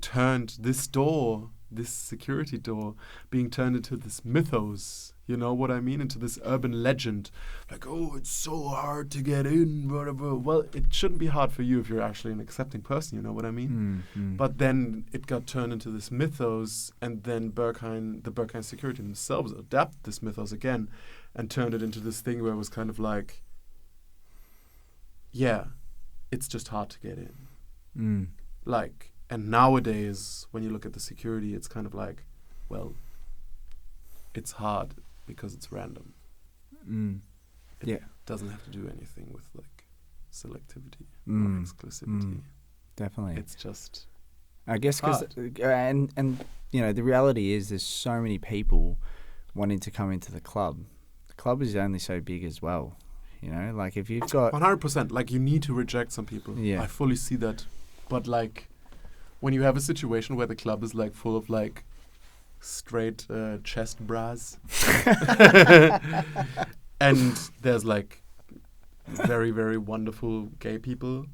turned, this door, this security door, being turned into this mythos, you know what I mean? Into this urban legend. Like, oh, it's so hard to get in, whatever. Well, it shouldn't be hard for you if you're actually an accepting person, you know what I mean? But then it got turned into this mythos, and then the Berghain security themselves adapted this mythos again and turned it into this thing where it was kind of like, yeah, it's just hard to get in. Like, and nowadays, when you look at the security, it's kind of like, well, it's hard because it's random. It doesn't have to do anything with like selectivity or exclusivity. Definitely. It's just I guess because art. and you know the reality is there's so many people wanting to come into the club. The club is only so big as well. You know, like if you've got 100%, like you need to reject some people. Yeah. I fully see that. But like when you have a situation where the club is like full of like straight chest bras and there's like very, very wonderful gay people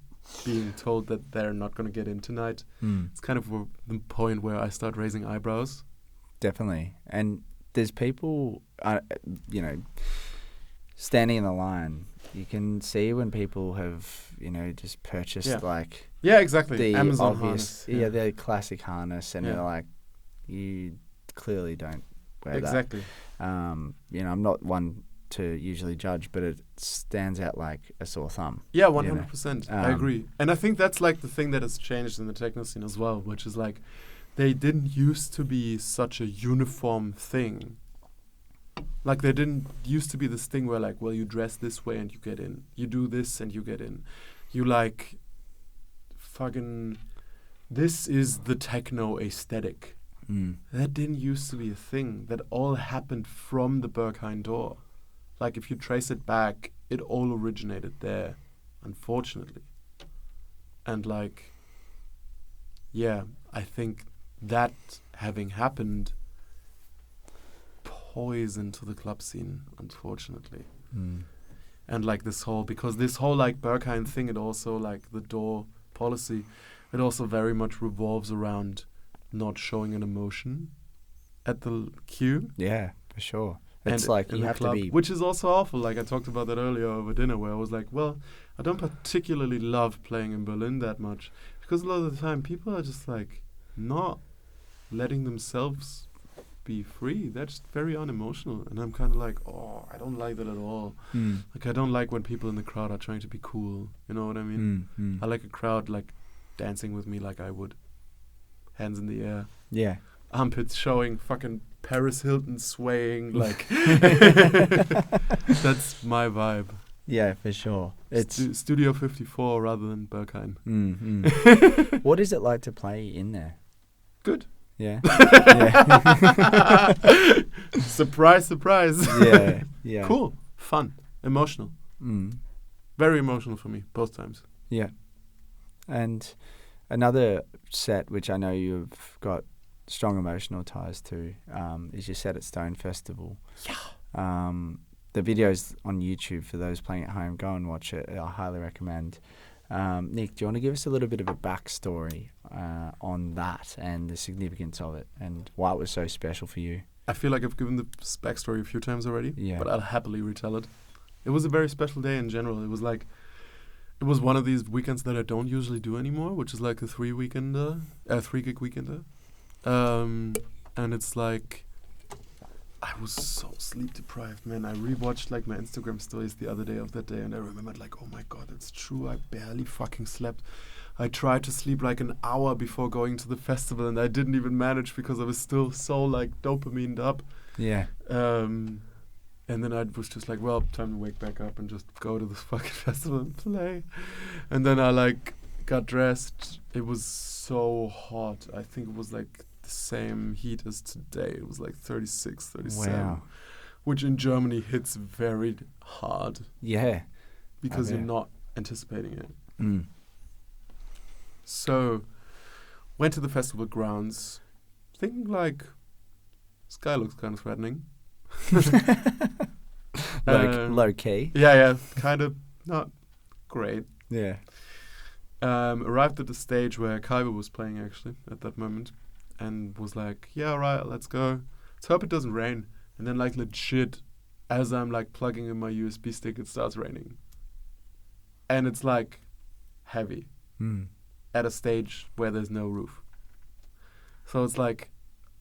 being told that they're not going to get in tonight, it's kind of the point where I start raising eyebrows. Definitely. And there's people, you know, standing in the line. You can see when people have, you know, just purchased like exactly the Amazon obvious, harness. the classic harness, and they're like, you clearly don't wear exactly. that. You know, I'm not one to usually judge, but it stands out like a sore thumb. Yeah, 100%. I agree. And I think that's like the thing that has changed in the techno scene as well, which is like they didn't used to be such a uniform thing. Like there didn't used to be this thing where like, well, you dress this way and you get in. You do this and you get in. You like fucking, this is the techno aesthetic. That didn't used to be a thing. That all happened from the Berghain door. Like if you trace it back, it all originated there, unfortunately. And like, yeah, I think that having happened poisoned to the club scene, unfortunately. And like this whole like Berghain thing, it also like the door policy, it also very much revolves around not showing an emotion at the queue. Yeah, for sure. It's And like in you the have club, to be, which is also awful. Like I talked about that earlier over dinner, where I was like, well, I don't particularly love playing in Berlin that much because a lot of the time people are just like not letting themselves be free. They're just very unemotional, and I'm kind of like, oh, I don't like that at all. Like I don't like when people in the crowd are trying to be cool. You know what I mean? I like a crowd like dancing with me like I would. Hands in the air. Yeah. Armpits showing, fucking Paris Hilton swaying, like that's my vibe. Yeah, for sure. It's Studio 54 rather than Berghain. What is it like to play in there? Good. Yeah. Surprise, surprise. Yeah. Cool. Fun. Emotional. Very emotional for me, both times. Yeah. And another set, which I know you've got strong emotional ties to, is your set at Stone Festival. Yeah. The video's on YouTube for those playing at home. Go and watch it. I highly recommend. Nick, do you want to give us a little bit of a backstory on that and the significance of it and why it was so special for you? I feel like I've given the backstory a few times already, but I'll happily retell it. It was a very special day in general. It was like, it was one of these weekends that I don't usually do anymore, which is like a 3-gig weekender. And it's like, I was so sleep deprived, man. I rewatched like my Instagram stories the other day of that day, and I remembered like, oh my god, it's true. I barely fucking slept. I tried to sleep like an hour before going to the festival, and I didn't even manage because I was still so like dopamined up. Yeah. And then I was just like, well, time to wake back up and just go to this fucking festival and play. And then I like got dressed. It was so hot. I think it was like the same heat as today. It was like 36, 37. Wow. Which in Germany hits very hard. Yeah. Because you're not anticipating it. So, went to the festival grounds, thinking like, this guy looks kind of threatening. Low key. Yeah, kind of not great. Yeah. Arrived at the stage where Kaiba was playing actually at that moment, and was like, yeah, all right, let's go. Let's hope it doesn't rain. And then like legit, as I'm like plugging in my USB stick, it starts raining. And it's like heavy at a stage where there's no roof. So it's like,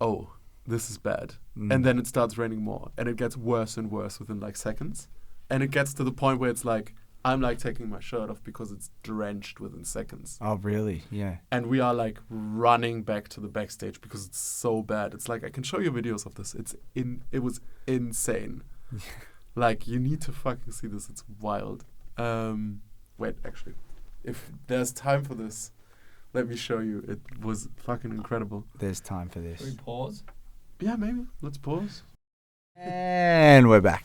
oh, this is bad. And then it starts raining more, and it gets worse and worse within like seconds. And it gets to the point where it's like, I'm like taking my shirt off because it's drenched within seconds. Oh, really? Yeah. And we are like running back to the backstage because it's so bad. It's like, I can show you videos of this. It was insane. Like, you need to fucking see this. It's wild. Wait, actually, if there's time for this, let me show you. It was fucking incredible. There's time for this. Can we pause? Yeah, maybe. Let's pause. And we're back.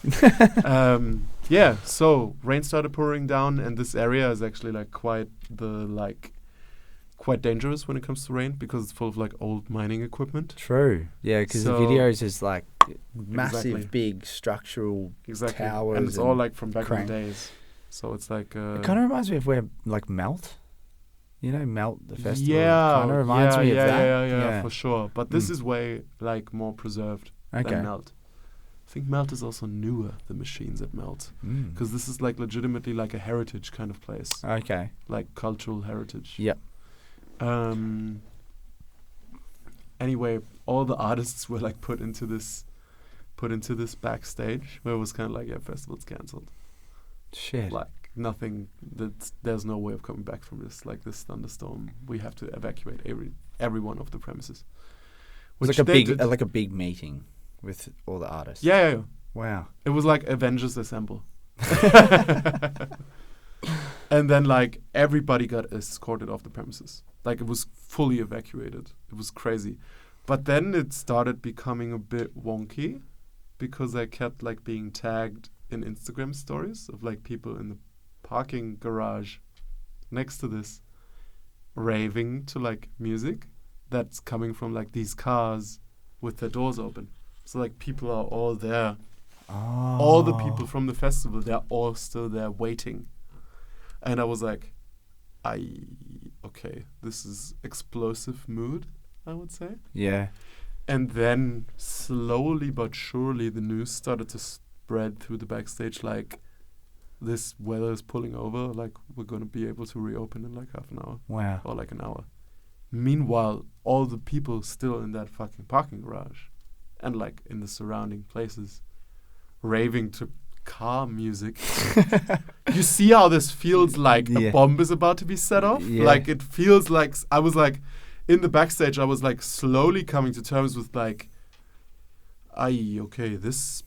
Yeah, so rain started pouring down, and this area is actually like quite dangerous when it comes to rain because it's full of like old mining equipment. True. Yeah, because the So- videos is like massive, Exactly. big structural Exactly. towers. And it's all like from back in crane. the days. So it's like It kind of reminds me of where like Melt. You know, Melt the festival. yeah, Kind of reminds me of that. yeah, for sure. But this Mm. is way like more preserved Okay. than Melt. I think Melt is also newer, the machines at Melt, Mm. because this is like legitimately like a heritage kind of place, Okay. like cultural heritage. Yep. Anyway, all the artists were like put into this backstage where it was kind of like, yeah, festival's cancelled. Shit. Like nothing. There's no way of coming back from this. Like this thunderstorm, we have to evacuate everyone off the premises. It's Which like a they big, did. like a big meeting with all the artists. Yeah. Wow. It was like Avengers Assemble. And then like everybody got escorted off the premises. Like it was fully evacuated. It was crazy. But then it started becoming a bit wonky because I kept like being tagged in Instagram stories of like people in the parking garage next to this raving to like music that's coming from like these cars with their doors open. So like people are all there. Oh. All the people from the festival, they're all still there waiting. And I was like, okay, this is explosive mood, I would say. Yeah. And then slowly but surely the news started to spread through the backstage like this weather is pulling over, like we're going to be able to reopen in like half an hour Wow. or like an hour. Meanwhile, all the people still in that fucking parking garage and like in the surrounding places raving to car music. You see how this feels like Yeah. a bomb is about to be set off? Yeah. Like it feels like I was like in the backstage I was like slowly coming to terms with like okay, this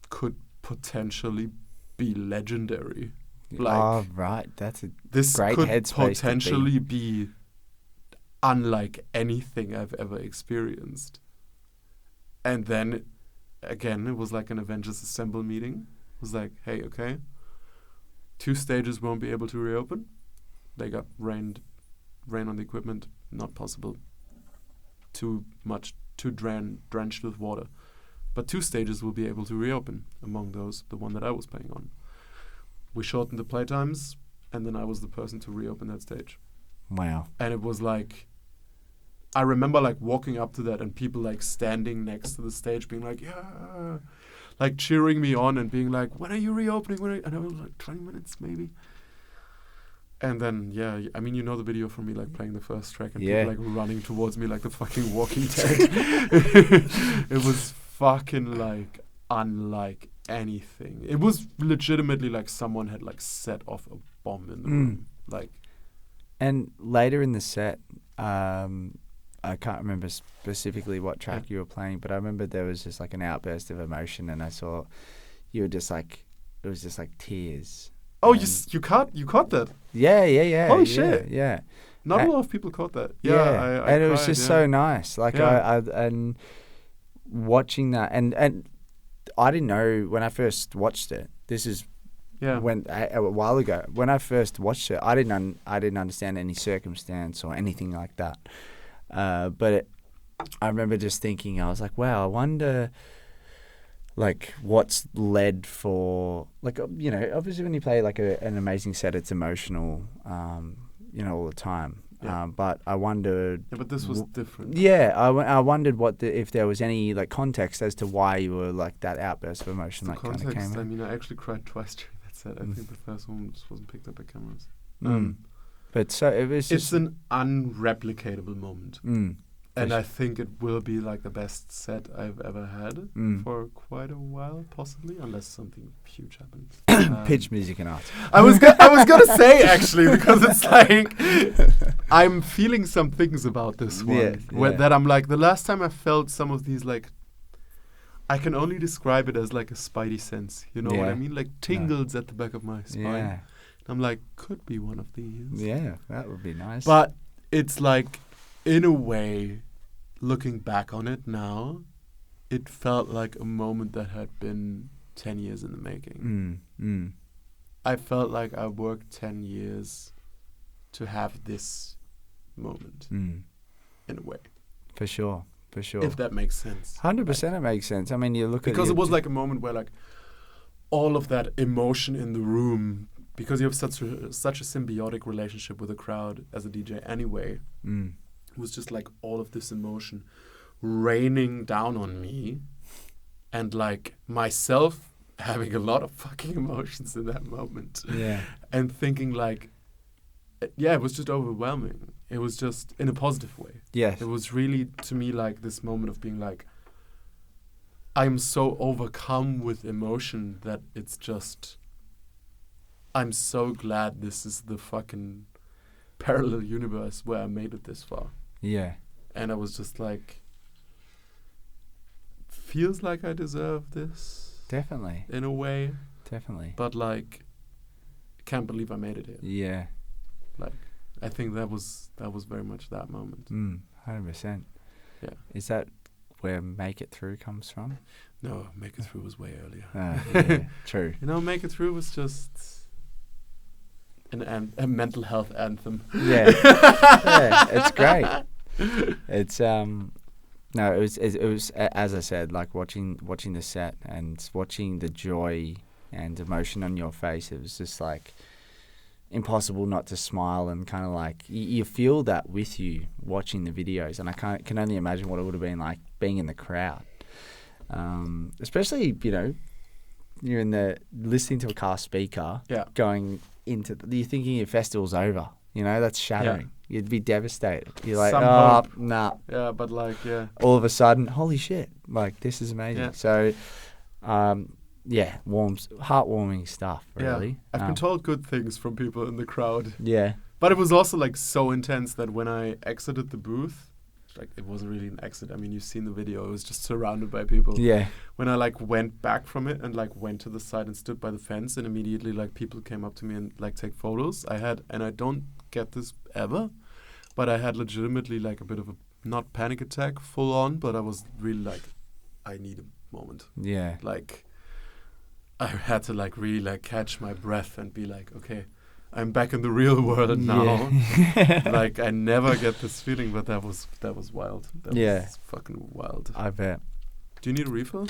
could potentially be legendary. Like oh, right. That's a this great could headspace to be. potentially be unlike anything I've ever experienced. And then again, it was like an Avengers Assemble meeting. It was like, hey, okay, 2 stages won't be able to reopen. They got rain on the equipment, not possible. Too drenched with water. But 2 stages will be able to reopen. Among those, the one that I was playing on. We shortened the playtimes, and then I was the person to reopen that stage. wow. And it was like, I remember like walking up to that and people like standing next to the stage being like, yeah, like cheering me on and being like, when are you reopening? And I was like, 20 minutes maybe. And then, yeah, I mean, you know the video from me like playing the first track and Yeah. people like running towards me like the fucking Walking Dead. It was fucking like unlike anything. It was legitimately like someone had like set off a bomb in the room. Like, And later in the set, I can't remember specifically what track you were playing, but I remember there was just like an outburst of emotion, and I saw you were just like, it was just like tears. oh, And you caught that. Yeah. Holy yeah, shit. Yeah. Not I- a lot of people caught that. Yeah, I and it was cried, just yeah. so nice. Like Yeah. and watching that, and I didn't know when I first watched it. This is Yeah. when a while ago. When I first watched it, I didn't understand any circumstance or anything like that. But I remember just thinking, I was like, wow, I wonder, like, what's led for, like, you know, obviously when you play like an amazing set, it's emotional, you know, all the time. Yeah. But I wondered. Yeah, but this was different. Yeah, I wondered if there was any like context as to why you were like that outburst of emotion The that kind of context, came I in. mean, I actually cried twice during that set. I think the first one just wasn't picked up by cameras. But so it was It's just. an unreplicatable moment. And For I think it will be like the best set I've ever had for quite a while, possibly, unless something huge happens. Pitch music and art. I was gonna say actually, because it's like I'm feeling some things about this one Yeah. that I'm like, the last time I felt some of these like I can only describe it as like a spidey sense. You know what I mean? Like tingles at the back of my spine. Yeah. I'm like, could be one of these. Yeah, that would be nice. But it's like, in a way, looking back on it now, it felt like a moment that had been 10 years in the making. I felt like I worked 10 years to have this moment, in a way. For sure. If that makes sense. 100% it makes sense. I mean, you look at it. Because it was like a moment where like all of that emotion in the room, because you have such a symbiotic relationship with the crowd as a DJ anyway, it was just like all of this emotion raining down on me, and like myself having a lot of fucking emotions in that moment. Yeah. And thinking like, it was just overwhelming. It was just in a positive way. Yes. It was really, to me, like this moment of being like, I'm so overcome with emotion that it's just, I'm so glad this is the fucking parallel universe where I made it this far. Yeah. And I was just like, feels like I deserve this. Definitely. In a way. Definitely. But like, can't believe I made it here. Yeah. Like, I think that was very much that moment. 100%. Yeah. Is that where Make It Through comes from? No, Make It Through was way earlier. Yeah, true. You know, Make It Through was just a mental health anthem. Yeah. Yeah, it's great. It's no, it was as I said, like watching the set and watching the joy and emotion on your face. It was just like impossible not to smile, and kind of like you feel that with you watching the videos, and I can only imagine what it would have been like being in the crowd, especially, you know, you're in the listening to a car speaker, going into you're thinking your festival's over, you know, that's shattering. You'd be devastated. You're like, oh nah, but like all of a sudden, holy shit, like this is amazing. So heartwarming stuff, really. Yeah. I've been told good things from people in the crowd. Yeah. But it was also like so intense that when I exited the booth, like it wasn't really an exit. I mean, you've seen the video. It was just surrounded by people. Yeah. When I like went back from it and like went to the side and stood by the fence, and immediately like people came up to me and like take photos. And I don't get this ever, but I had legitimately like a bit of a, not panic attack full on, but I was really like, I need a moment. Yeah. Like, I had to like really like catch my breath and be like, okay, I'm back in the real world now. Like, I never get this feeling, but that was wild. That was fucking wild. I bet. Do you need a refill?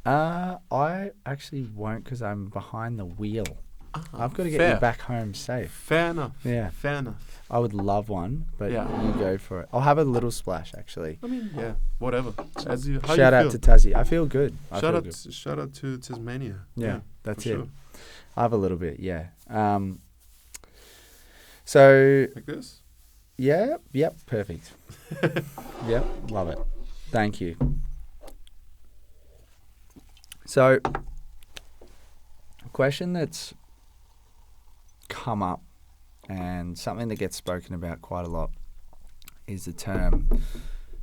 I actually won't, because I'm behind the wheel. I've got to get you back home safe. Fair enough. Yeah. Fair enough. I would love one, but you go for it. I'll have a little splash, actually. I mean, whatever. Shout out to Tassie. I feel good. Shout out to Tasmania. Yeah, that's it. Sure. I have a little bit, so like this? Yeah, yep, perfect. Yep, love it. Thank you. So, a question that's come up and something that gets spoken about quite a lot is the term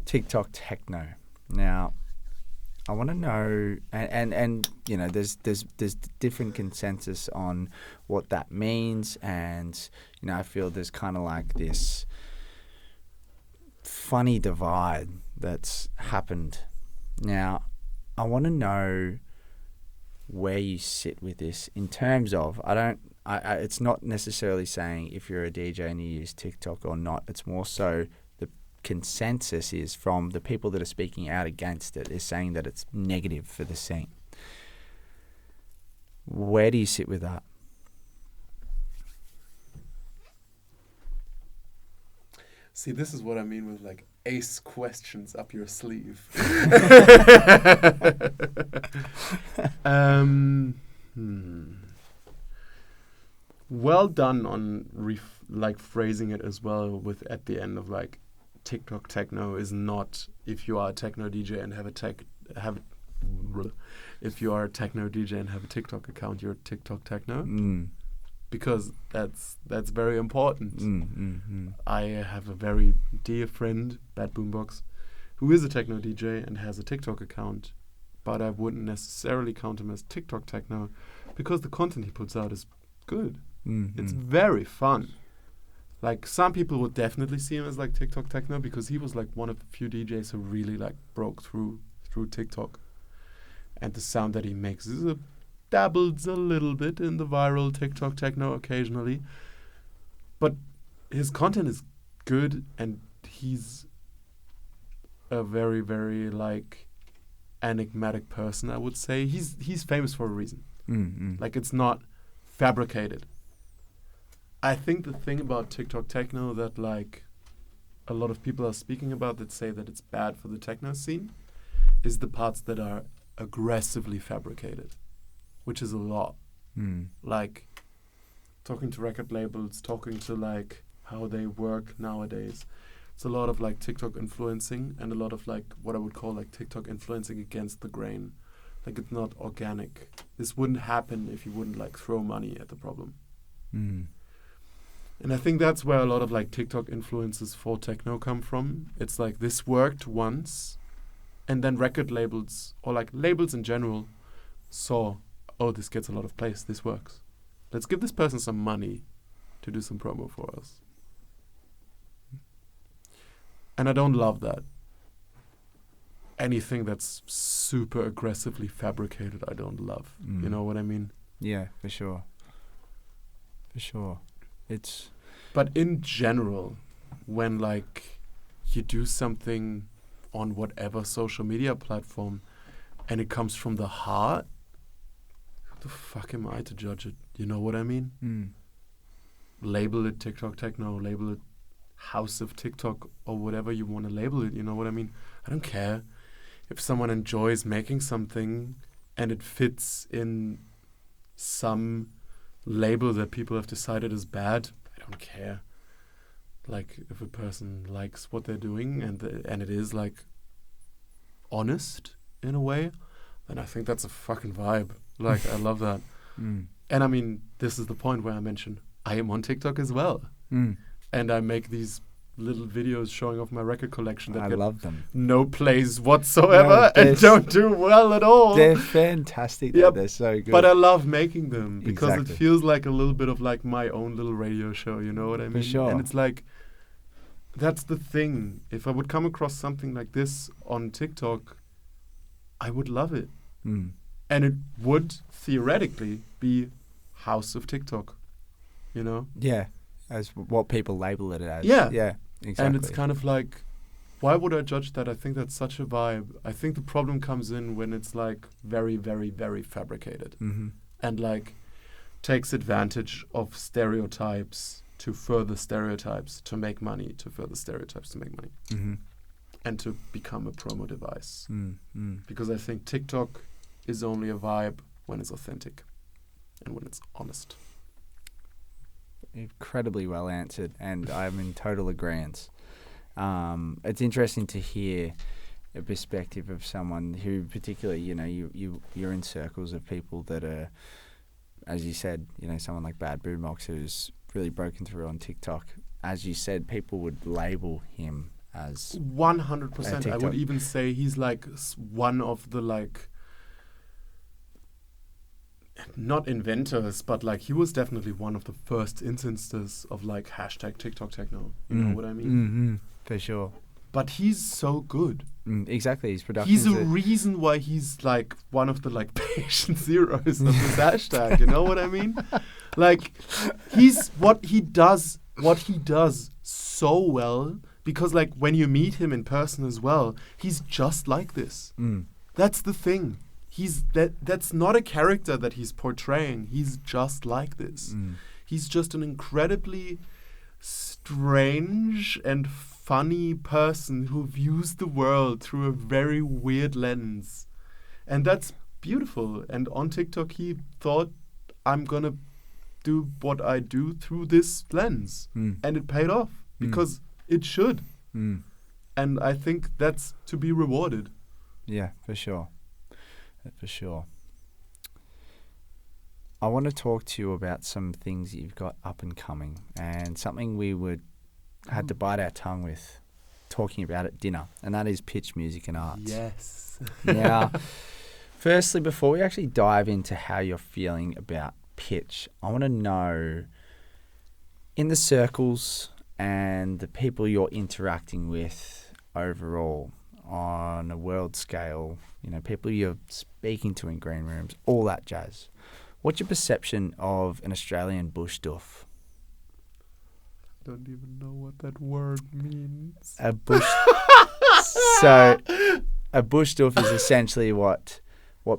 TikTok techno. Now, I want to know, and you know, there's different consensus on what that means, and you know, I feel there's kind of like this funny divide that's happened. Now, I want to know where you sit with this in terms of, it's not necessarily saying if you're a DJ and you use TikTok or not. It's more so the consensus is from the people that are speaking out against it is saying that it's negative for the scene. Where do you sit with that? See, this is what I mean with like ace questions up your sleeve. Well done on like phrasing it as well, with at the end of like TikTok techno is not if you are a techno DJ and if you are a techno DJ and have a TikTok account, you're TikTok techno. Because that's very important. I have a very dear friend, Bad Boombox, who is a techno DJ and has a TikTok account, but I wouldn't necessarily count him as TikTok techno because the content he puts out is good. It's very fun. Like, some people would definitely see him as like TikTok techno because he was like one of the few DJs who really like broke through TikTok. And the sound that he makes is dabbles a little bit in the viral TikTok techno occasionally. But his content is good, and he's a very, very like enigmatic person, I would say. He's famous for a reason. Like, it's not fabricated. I think the thing about TikTok techno that like a lot of people are speaking about that say that it's bad for the techno scene is the parts that are aggressively fabricated, which is a lot. Like, talking to record labels, talking to like how they work nowadays. It's a lot of like TikTok influencing and a lot of like what I would call like TikTok influencing against the grain. Like, it's not organic. This wouldn't happen if you wouldn't like throw money at the problem. And I think that's where a lot of like TikTok influences for techno come from. It's like, this worked once, and then record labels or like labels in general saw, oh, this gets a lot of plays, this works. Let's give this person some money to do some promo for us. And I don't love that. Anything that's super aggressively fabricated, I don't love. You know what I mean? Yeah, for sure. For sure. But in general, when like you do something on whatever social media platform and it comes from the heart, who the fuck am I to judge it? You know what I mean? Label it TikTok techno, label it House of TikTok, or whatever you want to label it. You know what I mean? I don't care if someone enjoys making something and it fits in some label that people have decided is bad. I don't care. Like, if a person likes what they're doing and it is like honest in a way, then I think that's a fucking vibe. Like, I love that. And I mean, this is the point where I mention I am on TikTok as well. And I make these little videos showing off my record collection that I get love them. no plays whatsoever and don't do well at all. They're fantastic. Yep. They're so good. But I love making them because Exactly. it feels like a little bit of like my own little radio show, you know what I mean? For sure. And it's like, that's the thing. If I would come across something like this on TikTok, I would love it. And it would theoretically be House of TikTok, you know? Yeah, as what people label it as. Yeah. Yeah, exactly. And it's kind of like, why would I judge that? I think that's such a vibe. I think the problem comes in when it's like very, very, very fabricated. And like takes advantage of stereotypes to further stereotypes to make money, to further stereotypes to make money. And to become a promo device. Because I think TikTok is only a vibe when it's authentic and when it's honest. Incredibly well answered, and I'm in total agreement. It's interesting to hear a perspective of someone who, particularly, you know, you're in circles of people that are, as you said, you know, someone like Bad Boombox who's really broken through on TikTok. As you said, people would label him as 100%. I would even say he's like one of the like, not inventors, but like he was definitely one of the first instances of like hashtag TikTok techno. You know what I mean? For sure. But he's so good. Exactly. His production. He's a reason why he's like one of the like patient zeros of this hashtag. You know what I mean? Like, he's what he does so well, because like when you meet him in person as well, he's just like this. That's the thing. That's not a character that he's portraying. He's just like this. He's just an incredibly strange and funny person who views the world through a very weird lens. And that's beautiful. And on TikTok, he thought, I'm going to do what I do through this lens. And it paid off because it should. And I think that's to be rewarded. Yeah, for sure. For sure. I want to talk to you about some things that you've got up and coming, and something we had to bite our tongue with talking about at dinner, and that is pitch music and arts. Yes. Now, Firstly, before we actually dive into how you're feeling about pitch, I want to know, in the circles and the people you're interacting with overall on a world scale, people you're speaking to in green rooms, all that jazz, what's your perception of an Australian bush doof? Don't even know what that word means. A bush... So, a bush doof is essentially what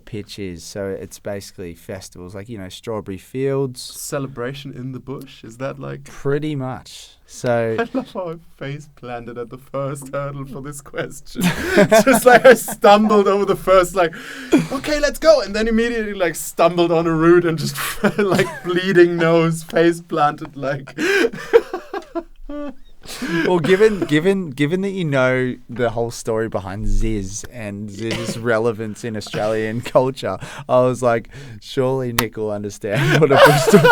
pitch is. So it's basically festivals like, Strawberry Fields. Celebration in the bush? Is that like... Pretty much. So... I love how I face planted at the first hurdle for this question. It's just like I stumbled over the first, okay, let's go. And then immediately stumbled on a root and just bleeding nose, face planted Well, given that you know the whole story behind Ziz and Ziz's relevance in Australian culture, I was like, surely Nick will understand what a bush doof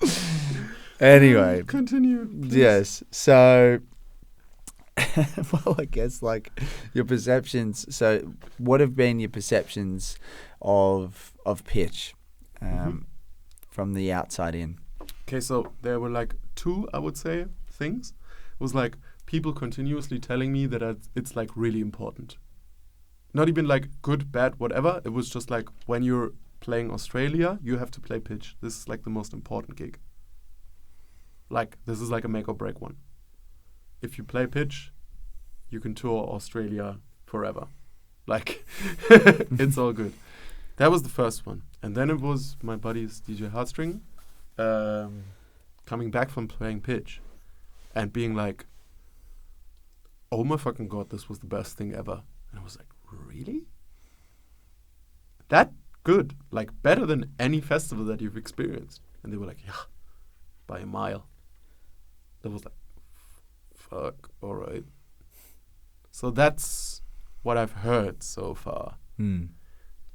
is. Anyway, continue. Please. Yes. So, well, I guess your perceptions. So, what have been your perceptions of pitch from the outside in? Okay, so there were two, I would say, things. It was people continuously telling me that it's really important. Not even good, bad, whatever. It was just when you're playing Australia, you have to play pitch. This is the most important gig. This is a make or break one. If you play pitch, you can tour Australia forever. It's all good. That was the first one. And then it was my buddy's DJ Heartstring. Coming back from playing pitch and being oh my fucking god, this was the best thing ever. And I was really? That good? Better than any festival that you've experienced? And they were yeah, by a mile. That was fuck, alright. So that's what I've heard so far. And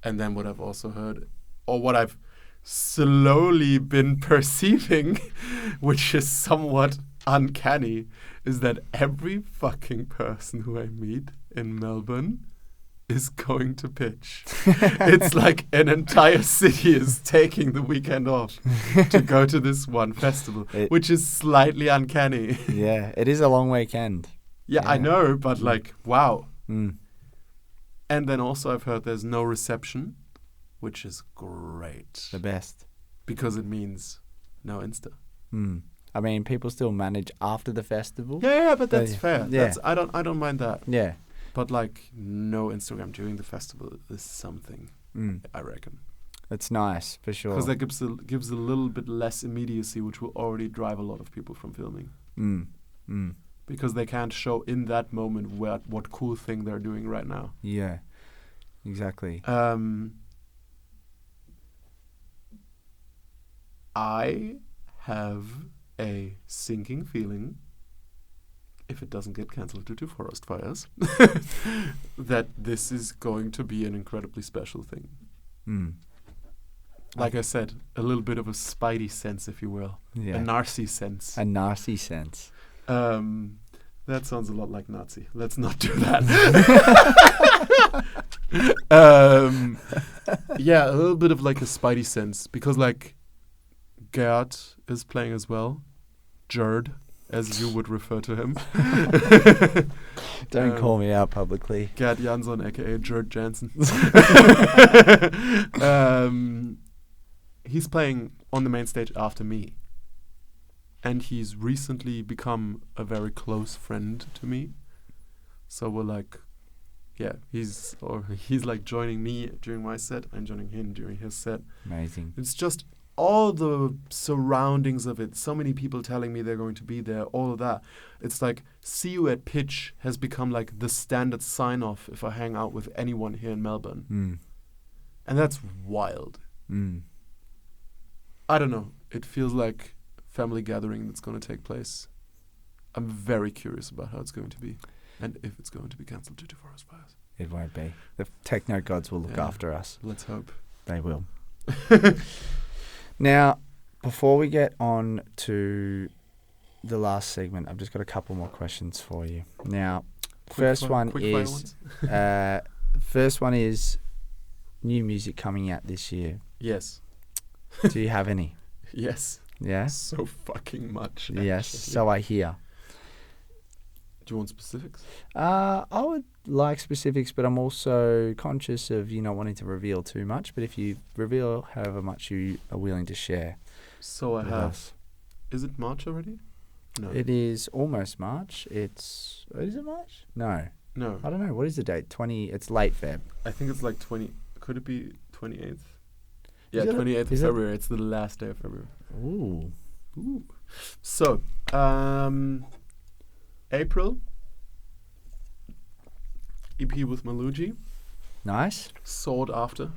then what I've also heard, or what I've slowly been perceiving, which is somewhat uncanny, is that every fucking person who I meet in Melbourne is going to pitch. It's an entire city is taking the weekend off to go to this one festival, which is slightly uncanny. Yeah, it is a long weekend. Yeah, I know, but wow. And then also I've heard there's no reception, which is great. The best. Because it means no Insta. I mean, people still manage after the festival. Yeah, but that's fair. Yeah. I don't mind that. Yeah. But no Instagram during the festival is something, I reckon. That's nice, for sure. Because that gives a little bit less immediacy, which will already drive a lot of people from filming. Because they can't show in that moment what cool thing they're doing right now. Yeah, exactly. I have a sinking feeling, if it doesn't get cancelled due to forest fires, that this is going to be an incredibly special thing. Like I said, a little bit of a spidey sense, if you will. Yeah. A Narciss sense. A Narciss sense. That sounds a lot like Nazi. Let's not do that. Yeah, a little bit of a spidey sense. Because Gerd is playing as well. Gerd, as you would refer to him. Don't call me out publicly. Gerd Jansson, a.k.a. Gerd Jansen. He's playing on the main stage after me. And he's recently become a very close friend to me. So we're he's joining me during my set. I'm joining him during his set. Amazing. It's just all the surroundings of it. So many people telling me they're going to be there, all of that. It's see you at pitch has become the standard sign-off if I hang out with anyone here in Melbourne. And that's wild. I don't know. It feels like family gathering that's going to take place. I'm very curious about how it's going to be and if it's going to be cancelled due to forest fires. It won't be. The techno gods will look after us. Let's hope. They will. Now, before we get on to the last segment, I've just got a couple more questions for you. Now, First one quickfire is ones? first one is new music coming out this year. Yes. Do you have any? Yes. Yeah. So fucking much. Yes. actually. So I hear. Do you want specifics? I would like specifics, but I'm also conscious of you not wanting to reveal too much. But if you reveal however much you are willing to share So I with have. us. Is it March already? No. It is almost March. Is it March? No. No. I don't know. What is the date? 20. It's late Feb. I think it's like 20. Could it be 28th? Yeah, Is it? 28th of Is it? February. It's the last day of February. Ooh. Ooh. So, April. EP with Maluji. Nice. Sought after.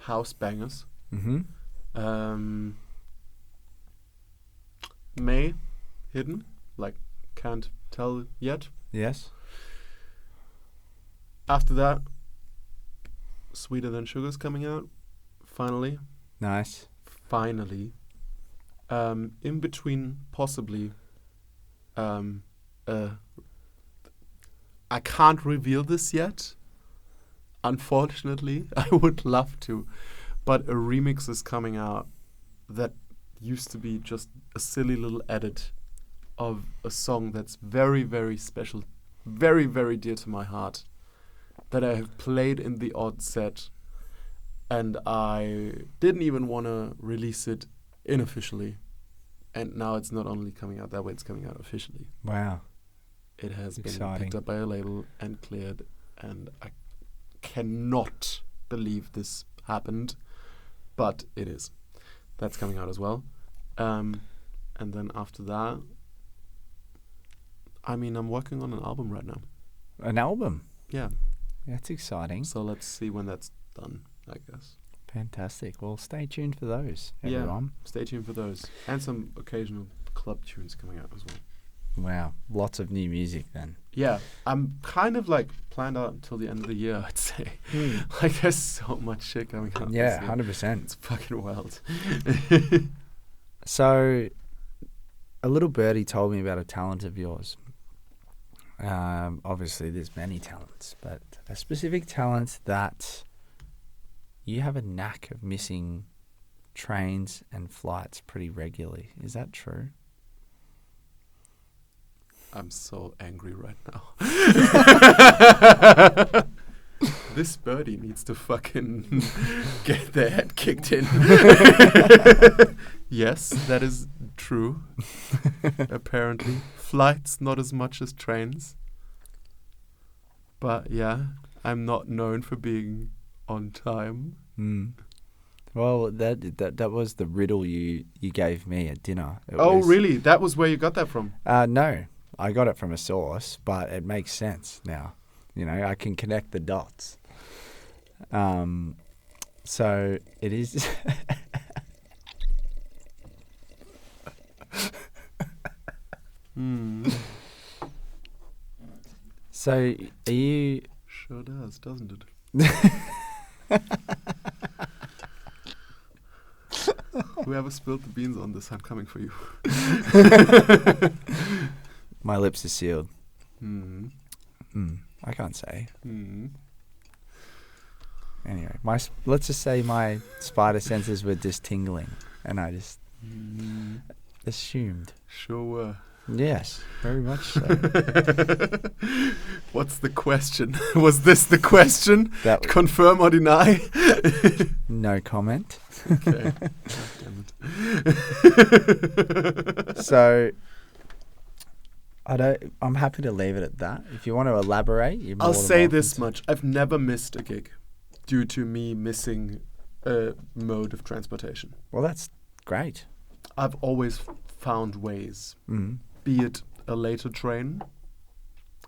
House bangers. Mm-hmm. May. Hidden. Like, can't tell yet. Yes. After that, Sweeter Than Sugar's coming out. Finally. Nice. Finally. In between, possibly, I can't reveal this yet. Unfortunately, I would love to, but a remix is coming out that used to be just a silly little edit of a song that's very, very special, very, very dear to my heart, that I have played in the odd set, and I didn't even want to release it unofficially. And now it's not only coming out that way, it's coming out officially. Wow. It has been Exciting. picked up by a label and cleared, and I cannot believe this happened, but it is. That's coming out as well. And then after that, I mean, I'm working on an album right now. An album. Yeah. That's exciting. So let's see when that's done, I guess. Fantastic. Well, stay tuned for those, Yeah. everyone. Stay tuned for those. And some occasional club tunes coming out as well. Wow. Lots of new music then. Yeah, I'm kind of like planned out until the end of the year, I'd say. Like, there's so much shit coming out. Yeah, this year. 100%. It's fucking wild. So, a little birdie told me about a talent of yours. Obviously, there's many talents, but a specific talent that you have a knack of missing trains and flights pretty regularly. Is that true? I'm so angry right now. This birdie needs to fucking get their head kicked in. Yes, that is true. Apparently. Flights, not as much as trains. But yeah, I'm not known for being on time. Well, that was the riddle you gave me at dinner. Really? That was where you got that from? No, I got it from a source, but it makes sense now. You know, I can connect the dots. So it is. So are you? Sure does, doesn't it? Whoever spilled the beans on this, I'm coming for you. My lips are sealed. Mm. I can't say. Mm. Anyway, let's just say my spider senses were just tingling, and I just assumed. Sure were. Yes, very much so. What's the question? Was this the question? That Confirm or deny? no comment. Okay. God damn it. So I'm happy to leave it at that. If you want to elaborate, you're more I'll than say welcome this to. much. I've never missed a gig due to me missing a mode of transportation. Well, that's great. I've always found ways, be it a later train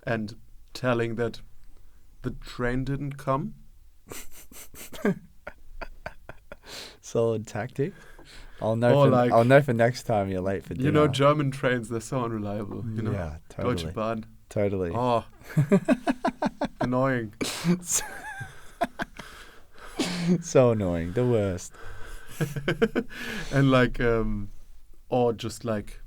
and telling that the train didn't come. Solid tactic. I'll know. Or like- I'll know for next time you're late for dinner. You know, German trains, they're so unreliable. You know, Yeah, totally. Deutsche Bahn. Totally. Oh, annoying. So annoying. The worst. And like, or just like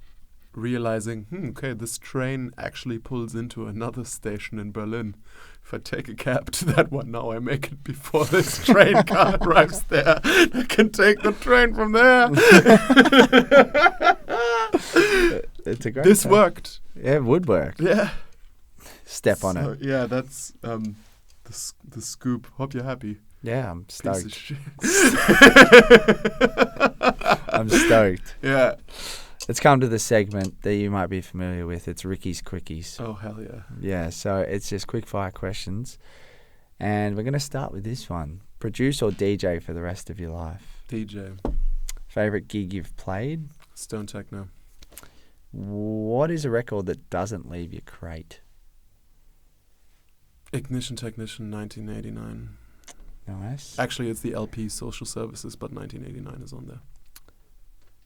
realizing, okay, this train actually pulls into another station in Berlin. If I take a cab to that one now, I make it before this train car arrives there. I can take the train from there. It's a great. This time. worked. Yeah, it would work. Yeah. Step on it. Yeah, that's the scoop. Hope you're happy. Yeah, I'm Piece of stoked. shit. I'm stoked. Yeah. Let's come to the segment that you might be familiar with. It's Ricky's Quickies. Oh, hell yeah. Yeah, so it's just quick fire questions. And we're going to start with this one. Produce or DJ for the rest of your life? DJ. Favorite gig you've played? Stone Techno. What is a record that doesn't leave your crate? Ignition Technician 1989. Nice. Actually, it's the LP Social Services, but 1989 is on there.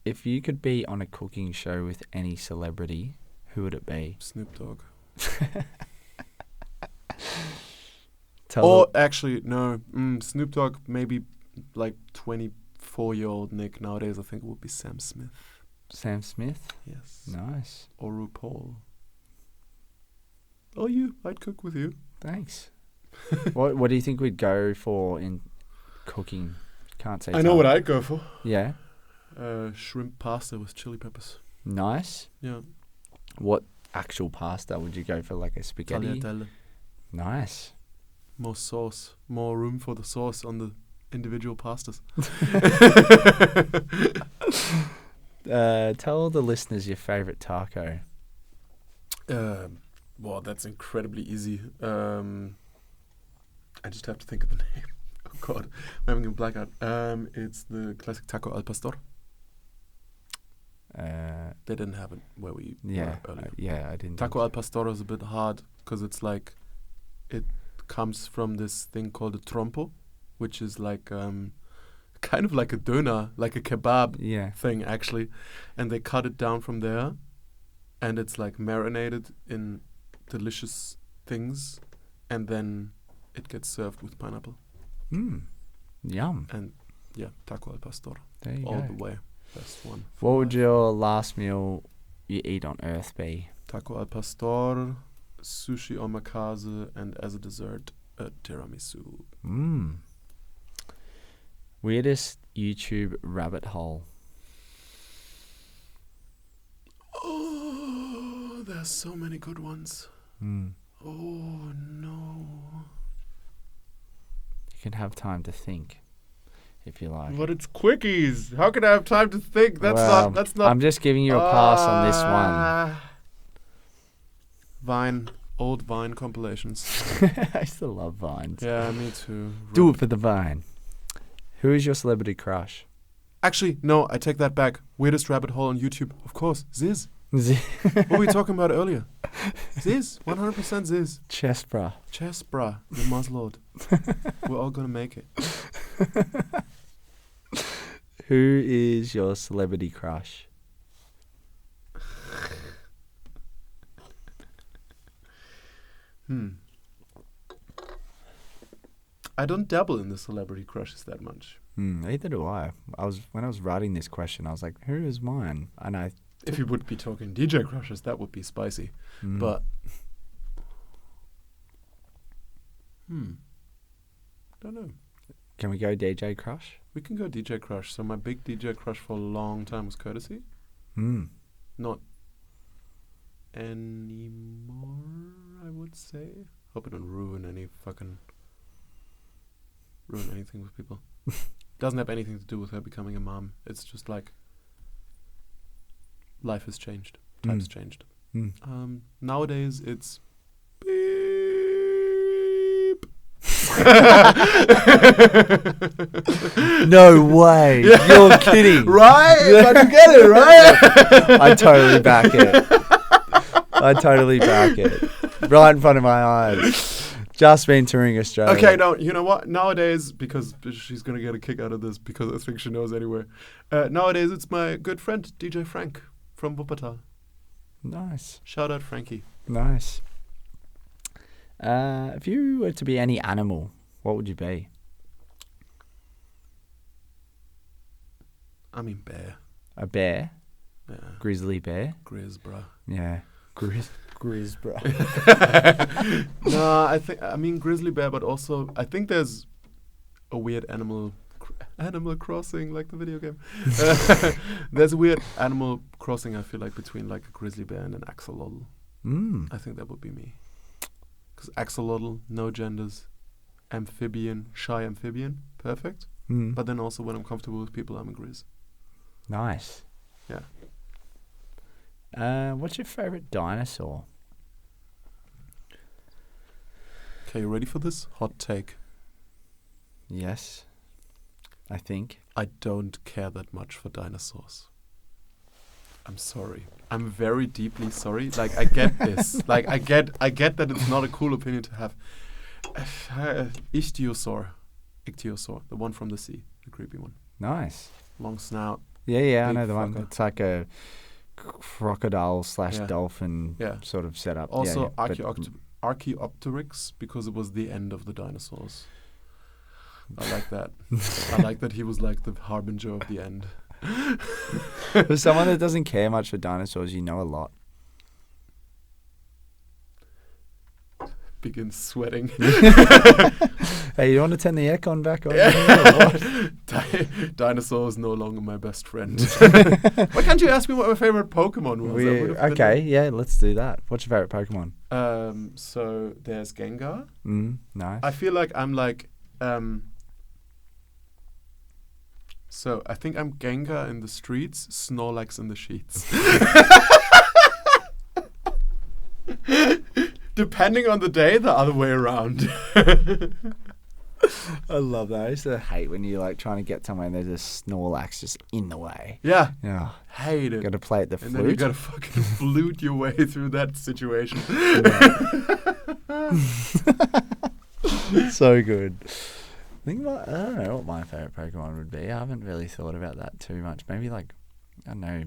If you could be on a cooking show with any celebrity, who would it be? Snoop Dogg. Actually, no. Snoop Dogg, maybe like 24-year-old Nick. Nowadays, I think it would be Sam Smith. Sam Smith? Yes. Nice. Or RuPaul. Or you. I'd cook with you. Thanks. What do you think we'd go for in cooking? Can't say. I know what I'd go for. Yeah. Shrimp pasta with chili peppers. Nice. Yeah. What actual pasta would you go for? Like a spaghetti? Tagliatelle. Nice. More sauce. More room for the sauce on the individual pastas. Tell the listeners your favorite taco. Well, that's incredibly easy. I just have to think of the name. Oh God, I'm having a blackout. It's the classic taco al pastor. They didn't have it where we were earlier. I didn't. Taco al pastor is a bit hard because it's like it comes from this thing called a trompo, which is like kind of like a doner, like a kebab thing actually, and they cut it down from there, and it's like marinated in delicious things, and then it gets served with pineapple. Yum. And yeah, taco al pastor. There you all go. the way. Best one. What would your last meal you eat on Earth be? Taco al pastor, sushi omakase, and as a dessert, a tiramisu. Weirdest YouTube rabbit hole? Oh, there's so many good ones. Oh no. You can have time to think, if you like. But it's quickies. How can I have time to think? That's not. I'm just giving you a pass on this one. Vine, old Vine compilations. I still love Vines. Yeah, me too. Do it for the Vine. Who is your celebrity crush? Actually, no, I take that back. Weirdest rabbit hole on YouTube. Of course, Ziz. What were we talking about earlier? Ziz, 100% Ziz. Chest bra. Chess, bruh, the muzzled. We're all gonna make it. Who is your celebrity crush? I don't dabble in the celebrity crushes that much. Neither do I. When I was writing this question, I was like, who is mine? And if you would be talking DJ crushes, that would be spicy. But don't know. Can we go DJ crush? We can go DJ crush. So my big DJ crush for a long time was Courtesy. Not anymore, I would say. Hope I don't ruin anything with people. Doesn't have anything to do with her becoming a mom. It's just like life has changed. Times changed. Nowadays it's beep. No way. Yeah. You're kidding. Right? But you get it, right? I totally back it. Right in front of my eyes. Just been touring Australia. Okay, no, you know what? Nowadays, because she's going to get a kick out of this because I think she knows anyway. Nowadays, it's my good friend, DJ Frank from Wuppertal. Nice. Shout out, Frankie. Nice. If you were to be any animal, what would you be? I mean, bear. A bear? Yeah. Grizzly bear. Grizz, bruh. Yeah. Grizz, bro. No, I mean grizzly bear, but also I think there's a weird Animal Crossing, like the video game. There's a weird Animal Crossing, I feel like, between like a grizzly bear and an axolotl. I think that would be me. Because axolotl, no genders, shy amphibian, perfect. But then also when I'm comfortable with people, I'm a grizz. Nice. Yeah. What's your favorite dinosaur? Okay, you ready for this? Hot take. Yes, I think. I don't care that much for dinosaurs. I'm sorry. I'm very deeply sorry. Like, I get this. Like, I get that it's not a cool opinion to have. Ichthyosaur, the one from the sea, the creepy one. Nice. Long snout. Yeah, I Big know the one. fucker. It's like a crocodile / dolphin sort of setup. Also, but Archaeopteryx, because it was the end of the dinosaurs. I like that. I like that he was like the harbinger of the end. For someone that doesn't care much for dinosaurs, you know a lot. Begins sweating. Hey, you want to turn the aircon back on? Dinosaur is no longer my best friend. Why can't you ask me what my favorite Pokemon was? Okay, yeah, let's do that. What's your favorite Pokemon? So there's Gengar. Nice. I feel like I'm like so I think I'm Gengar in the streets, Snorlax in the sheets. Depending on the day, the other way around. I love that. I used to hate when you're like trying to get somewhere and there's a Snorlax just in the way. Yeah. Yeah. Hate it. Got to play at the And flute. then you gotta fucking flute your way through that situation. So good. I don't know what my favorite Pokemon would be. I haven't really thought about that too much. Maybe like, I don't know.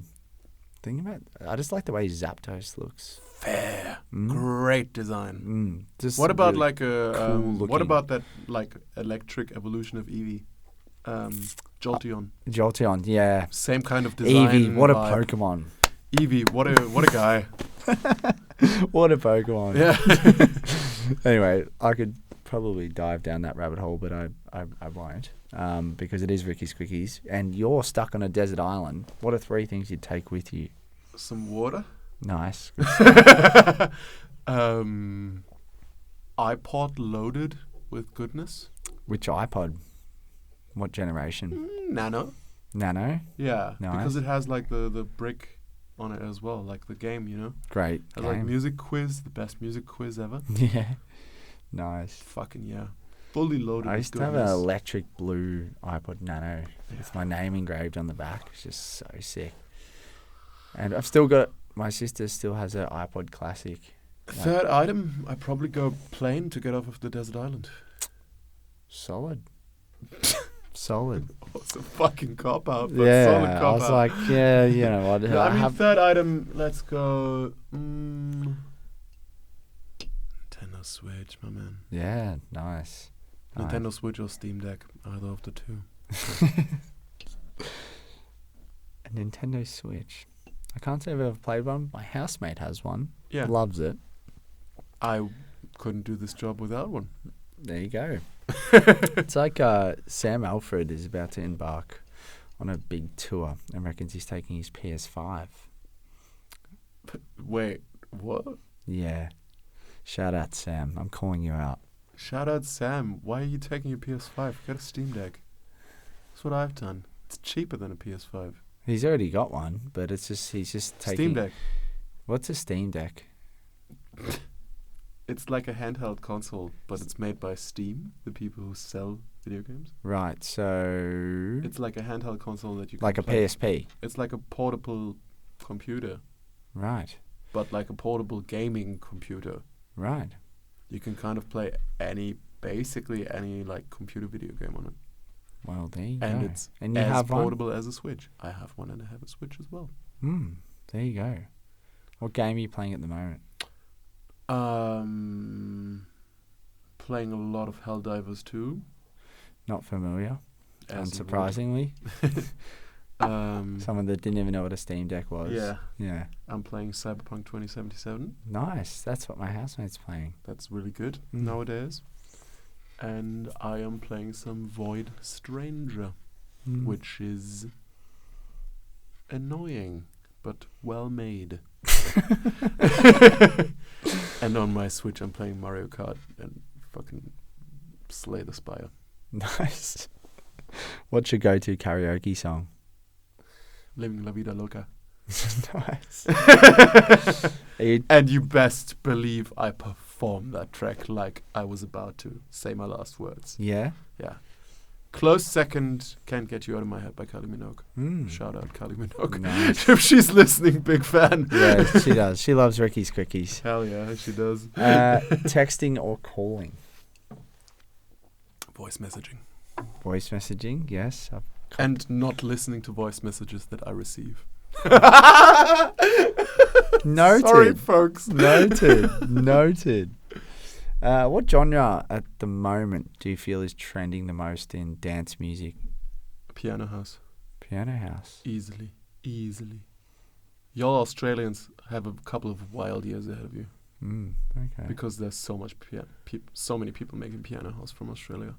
I just like the way Zapdos looks. Fair. Great design. Just what about really like a cool what looking. about that like electric evolution of Eevee? Jolteon. Jolteon? Yeah. Same kind of design. Eevee, what a vibe. Pokemon. Eevee, what a guy. What a Pokemon. Yeah. Anyway, I could probably dive down that rabbit hole, but I won't, because it is Ricky's Quickies, and you're stuck on a desert island. What are 3 things you'd take with you? Some water. Nice. iPod loaded with goodness. Which iPod? What generation? Nano. Nano? Yeah. Nice. Because it has like the brick on it as well, like the game, you know? Great Has game. like music quiz, the best music quiz ever. Yeah. Nice. Fucking yeah. Fully loaded I with used to have goodness. an electric blue iPod Nano with my name engraved on the back. It's just so sick. And I've still got, my sister still has her iPod Classic. Third item, I probably go plane to get off of the desert island. Solid. Solid. It's a fucking cop out, but Yeah, solid I cop was out. like, yeah, you know what? No, I mean, third item, let's go. Nintendo Switch, my man. Yeah, nice. Nintendo Switch or Steam Deck, either of the two. A Nintendo Switch. I can't say I've ever played one. My housemate has one. Yeah. Loves it. I couldn't do this job without one. There you go. It's like Sam Alfred is about to embark on a big tour and reckons he's taking his PS5. Wait, what? Yeah. Shout out, Sam. I'm calling you out. Shout out Sam. Why are you taking your PS5? Get a Steam Deck. That's what I've done. It's cheaper than a PS5. He's already got one, but he's just taking... Steam Deck. What's a Steam Deck? It's like a handheld console, but it's made by Steam, the people who sell video games. Right, so... It's like a handheld console that you can like a play. PSP? It's like a portable computer, Right. but like a portable gaming computer. Right. You can kind of play basically any like computer video game on it. Well, there you And go. it's And you as have portable as a Switch. I have one and I have a Switch as well. one? There you go. What game are you playing at the moment? Playing a lot of Helldivers 2. Not familiar. As you would. Unsurprisingly. Someone that didn't even know what a Steam Deck was. Yeah. Yeah. I'm playing Cyberpunk 2077. Nice. That's what my housemate's playing. That's really good nowadays. And I am playing some Void Stranger, which is annoying but well made. And on my Switch, I'm playing Mario Kart and fucking Slay the Spire. Nice. What's your go-to karaoke song? Living La Vida Loca. Nice. And you best believe I performed that track like I was about to say my last words. Yeah? Yeah. Close second, Can't Get You Out of My Head by Kylie Minogue. Mm. Shout out Kylie Minogue. Nice. If she's listening, big fan. Yeah, she does. She loves Ricky's Quickies. Hell yeah, she does. Texting or calling? Voice messaging. Voice messaging, yes. And not listening to voice messages that I receive. Noted. Sorry, folks. Noted. What genre at the moment do you feel is trending the most in dance music? Piano house. Piano house. Easily. Y'all Australians have a couple of wild years ahead of you. Okay. Because there's so much so many people making piano house from Australia.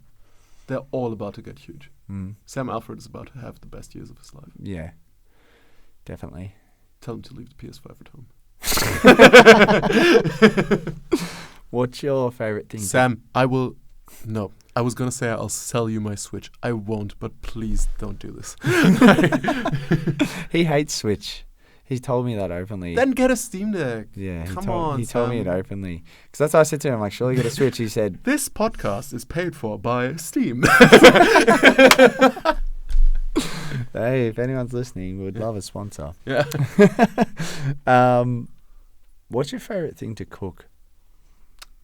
They're all about to get huge. Sam Alford is about to have the best years of his life. Yeah, definitely. Tell him to leave the PS5 at home. What's your favorite thing? Sam, I will... No, I was going to say I'll sell you my Switch. I won't, but please don't do this. He hates Switch. He's told me that openly. Then get a Steam Deck. Yeah, Come on, he told me it Sam. openly. Because that's what I said to him. I'm like, surely get a Switch. He said... This podcast is paid for by Steam. Hey, if anyone's listening, we'd love a sponsor. Yeah. What's your favorite thing to cook?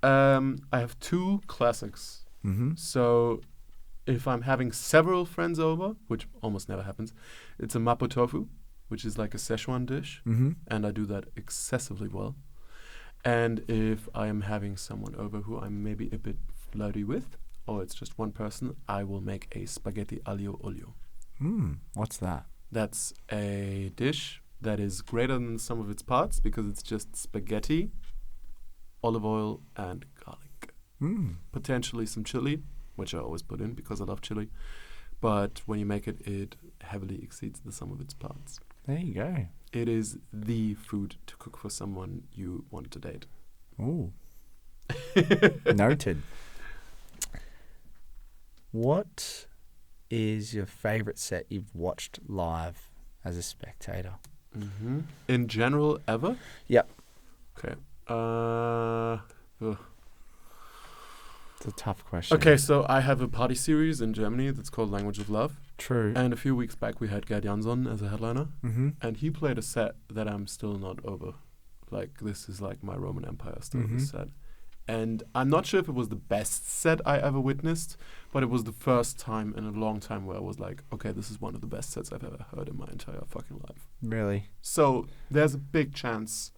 I have two classics. Mm-hmm. So if I'm having several friends over, which almost never happens, it's a mapo tofu, which is like a Szechuan dish. Mm-hmm. And I do that excessively well. And if I am having someone over who I'm maybe a bit flirty with, or it's just one person, I will make a spaghetti aglio olio. What's that? That's a dish that is greater than the sum of its parts because it's just spaghetti, olive oil, and garlic. Potentially some chili, which I always put in because I love chili. But when you make it, it heavily exceeds the sum of its parts. There you go. It is the food to cook for someone you want to date. Ooh. Noted. What is your favorite set you've watched live as a spectator? In general, ever? Yep. Okay. It's a tough question. Okay, so I have a party series in Germany that's called Language of Love. True. And a few weeks back we had Gerd Jansson as a headliner. Mm-hmm. And he played a set that I'm still not over. Like, this is like my Roman Empire still, this set. And I'm not sure if it was the best set I ever witnessed, but it was the first time in a long time where I was like, okay, this is one of the best sets I've ever heard in my entire fucking life. Really? So there's a big chance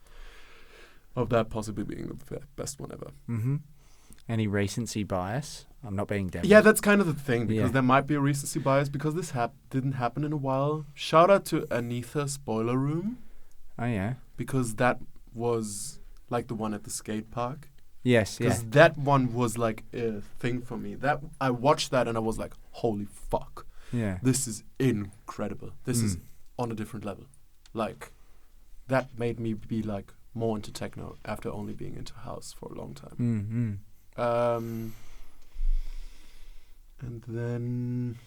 of that possibly being the best one ever. Mm-hmm. Any recency bias? I'm not being devil. Yeah, that's kind of the thing, because there might be a recency bias, because this didn't happen in a while. Shout out to Anitha's Boiler Room. Oh, yeah? Because that was like the one at the skate park. Yes, yeah. Because that one was like a thing for me. That I watched that and I was like, holy fuck. Yeah. This is incredible. This is on a different level. Like, that made me be like more into techno after only being into house for a long time. Mm-hmm. And then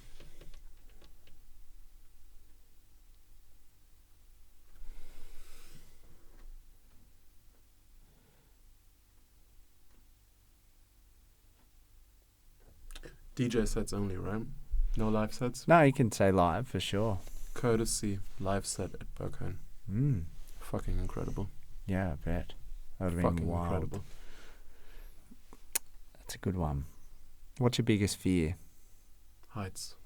DJ sets only, right? No live sets? No, you can say live for sure. Courtesy live set at Berghain. Fucking incredible. Yeah, I bet. That would have been Fucking wild. incredible. That's a good one. What's your biggest fear? Heights.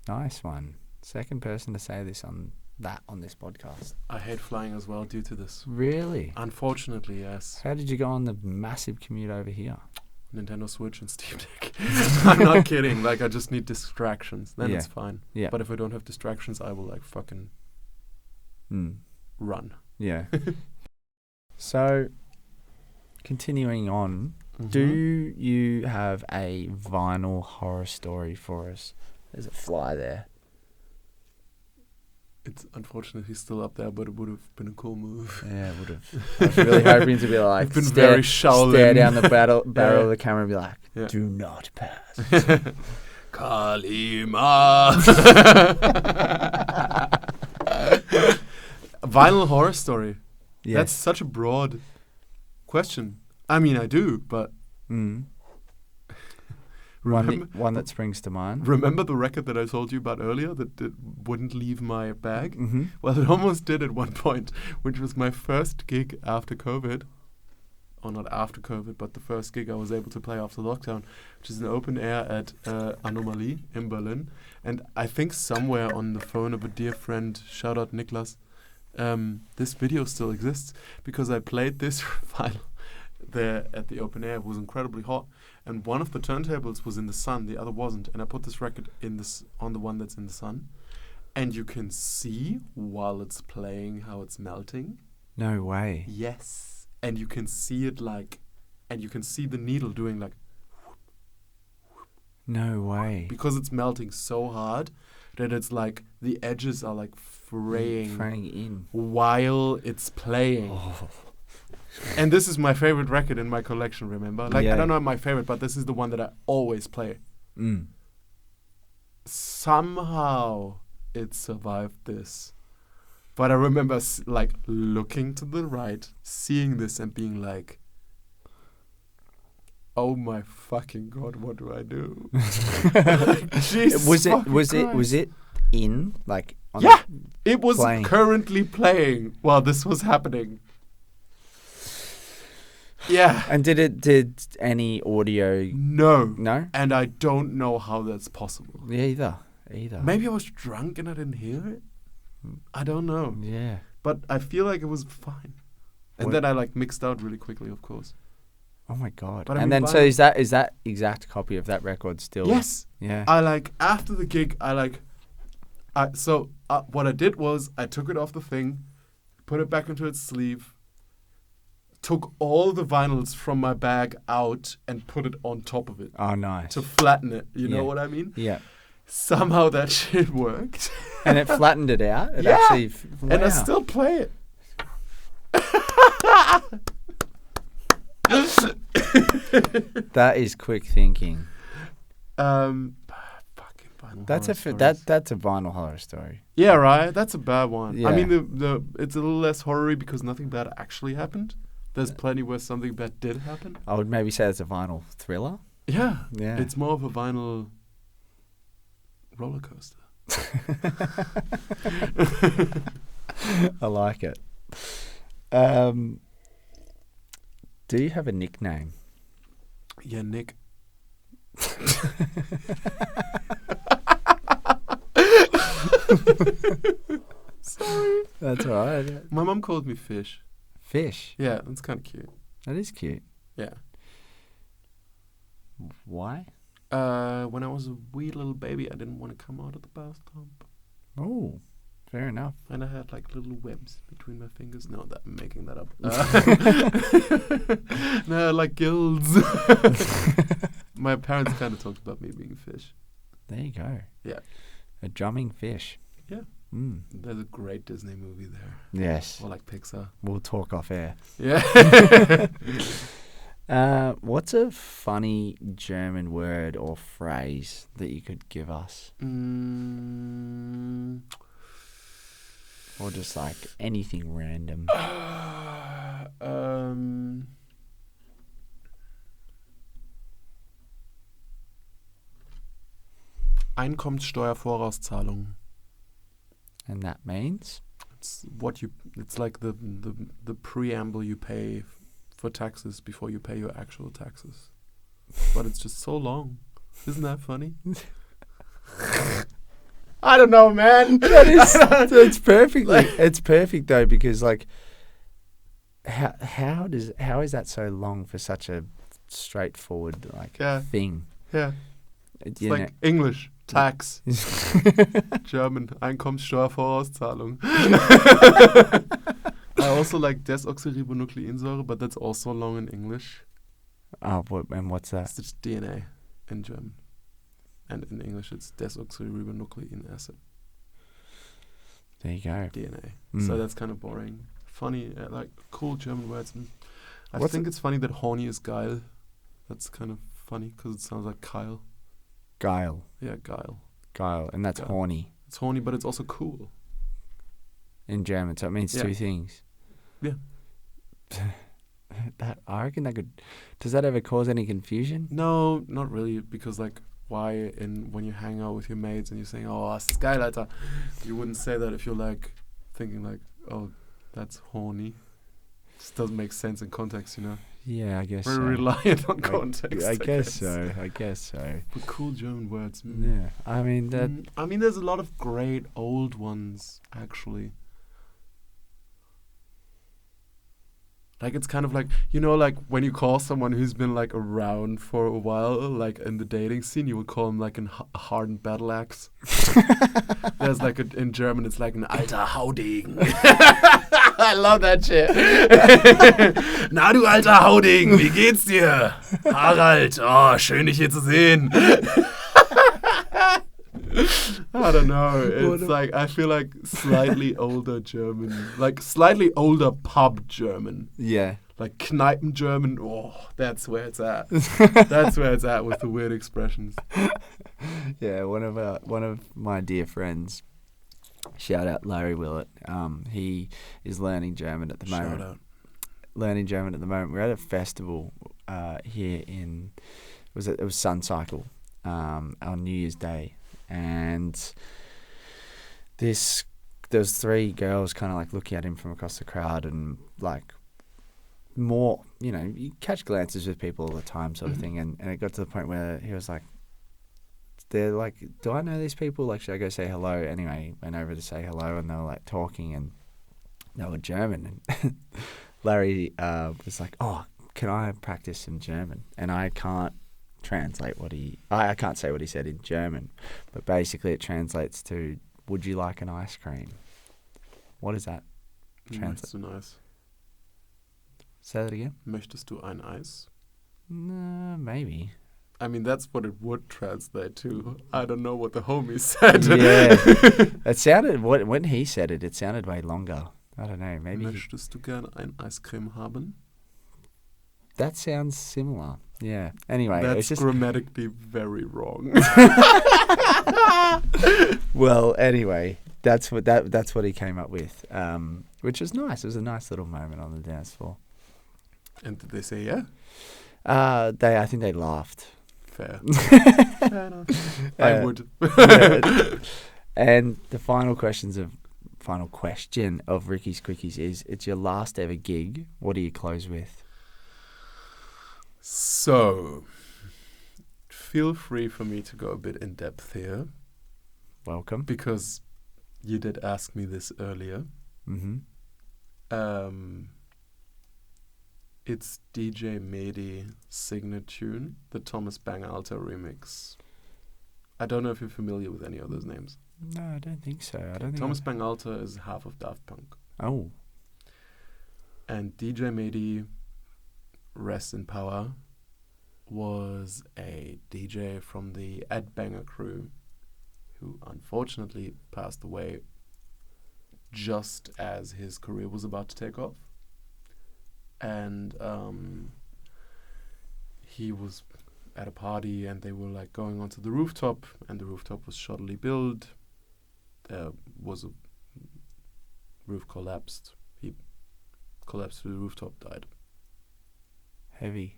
Nice one. Second person to say this on this podcast. I hate flying as well due to this. Really? Unfortunately, yes. How did you go on the massive commute over here? Nintendo Switch and Steam Deck. I'm not kidding. Like, I just need distractions. Then Yeah. it's fine. Yeah. But if I don't have distractions, I will like fucking run. Yeah. So, continuing on, Mm-hmm. do you have a vinyl horror story for us? There's a fly there. It's unfortunately still up there, but it would have been a cool move. Yeah, it would have. I was really hoping to be like, It's been very Shaolin. stare down the barrel of the camera and be like, Yeah. do not pass. Kalima. Vinyl horror story. Yes. That's such a broad question. I mean, I do, but One that springs to mind. remember the record that I told you about earlier that wouldn't leave my bag? Mm-hmm. Well, it almost did at one point, which was my first gig after COVID. Or not after COVID, but the first gig I was able to play after lockdown, which is an open air at Anomalie in Berlin. And I think somewhere on the phone of a dear friend, shout out Niklas, this video still exists because I played this vinyl there at the open air. It was incredibly hot. And one of the turntables was in the sun, the other wasn't. And I put this record on the one that's in the sun. And you can see while it's playing how it's melting. No way. Yes. And you can see it and you can see the needle doing like, No way. because it's melting so hard that it's like the edges are like fraying in. while it's playing. Oh. And this is my favorite record in my collection, remember? Like, Yeah. I don't know my favorite, but this is the one that I always play. Somehow it survived this. But I remember like looking to the right, seeing this and being like, oh my fucking God, what do I do? Jesus Was Christ. it in like on Yeah, it was playing? currently playing while this was happening. Yeah. And did any audio? No. No. And I don't know how that's possible. Yeah, either. Maybe I was drunk and I didn't hear it. I don't know. Yeah. But I feel like it was fine. And What- then I like mixed out really quickly, of course. Oh my God. But I and mean, then so is that exact copy of that record still? Yes. Yeah. I like after the gig, what I did was I took it off the thing, put it back into its sleeve, took all the vinyls from my bag out and put it on top of it Oh, nice. to flatten it. You Yeah. know what I mean? Yeah. Somehow that shit worked. And it flattened it out. It Yeah. actually. And I Wow. still play it. That is quick thinking. Fucking vinyl That's horror a stories. that's a vinyl horror story. Yeah, right. That's a bad one. Yeah. I mean, the it's a little less horror-y because nothing bad actually happened. There's plenty where something bad did happen. I would maybe say it's a vinyl thriller. Yeah. Yeah. It's more of a vinyl roller coaster. I like it. Do you have a nickname? Yeah, Nick. Sorry. That's all right. My mom called me Fish. Fish. Yeah, that's kind of cute. That is cute. Yeah. Why? When I was a wee little baby, I didn't want to come out of the bathtub. Oh, fair enough. And I had like little webs between my fingers. No, I'm making that up. No, like gills. My parents kind of talked about me being a fish. There you go. Yeah. A drumming fish. Yeah. Mm. There's a great Disney movie there. Yes. Or like Pixar. We'll talk off air. Yeah. What's a funny German word or phrase that you could give us? Or just like anything random? Einkommenssteuervorauszahlung. And that means? It's like the preamble you pay for taxes before you pay your actual taxes. But it's just so long. Isn't that funny? I don't know, man. It's perfectly. It's perfect though, because like, how is that so long for such a straightforward Yeah. thing. Yeah. It's You like English, tax. German, Einkommenssteuervorauszahlung. I also like Desoxyribonukleinsäure, but that's also long in English. Oh, and what's that? It's just DNA in German. And in English, it's desoxyribonucleic acid. There you go. DNA. Mm. So that's kind of boring. Funny, like cool German words. I What's think it's funny that horny is geil. That's kind of funny because it sounds like Kyle. Guile. Yeah, geil. Guile. And that's Guile. horny It's horny, but it's also cool. in German. So it means Yeah. two things. Yeah. I reckon that could... Does that ever cause any confusion? No, not really, because like why when you hang out with your mates and you're saying, oh, das ist geil, Alter, you wouldn't say that if you're like thinking like, oh, that's horny. Just doesn't make sense in context, you know. Yeah, I guess We're so. reliant on context. I guess so. I guess so. But cool German words. Yeah. I mean, that... I mean, there's a lot of great old ones, actually. Like, it's kind of like, you know, like when you call someone who's been like around for a while, like in the dating scene, you would call him like a hardened battle axe. There's like in German, it's like an alter Haudegen. I love that shit. Na du alter Haudegen, wie geht's dir? Harald, oh, schön dich hier zu sehen. I don't know. It's like, I feel like slightly older German. Like slightly older pub German. Yeah. Like Kneipen German. Oh, that's where it's at. That's where it's at with the weird expressions. Yeah, one of my dear friends, shout out Larry Willett. He is learning German at the moment. Shout out. Learning German at the moment. We're at a festival here in... It was Sun Cycle on New Year's Day. And there was three girls kind of like looking at him from across the crowd and like more, you know, you catch glances with people all the time sort of thing. And it got to the point where he was like, they're like, do I know these people? Like, should I go say hello? Anyway, went over to say hello and they were like talking and they were German. And Larry was like, oh, can I practice some German? And I can't translate I can't say what he said in German, but basically it translates to, would you like an ice cream? What does that translate? Möchtest du ein Eis? Say that again? Möchtest du ein Eis? No, maybe. I mean, that's what it would translate to. I don't know what the homie said. Yeah. It sounded, when he said it, it sounded way longer. I don't know, maybe. Möchtest du gern ein Eiscreme haben? That sounds similar. Yeah. Anyway, That's it's just grammatically very wrong. well. Anyway, that's what he came up with, which was nice. It was a nice little moment on the dance floor. And did they say yeah? I think they laughed. Fair. Fair enough. I would. And the final question of Ricky's Quickies is: it's your last ever gig. What do you close with? So, feel free for me to go a bit in depth here. Welcome. Because you did ask me this earlier. Mm-hmm. It's DJ Mehdi Signature, the Thomas Bangalter remix. I don't know if you're familiar with any of those names. No, I don't think so. I don't think Thomas Bangalter is half of Daft Punk. Oh. And DJ Mehdi, rest in power, was a DJ from the Ed Banger crew who unfortunately passed away just as his career was about to take off. And he was at a party and they were like going onto the rooftop and the rooftop was shoddily built. There was a roof collapsed. He collapsed through the rooftop, died. Heavy.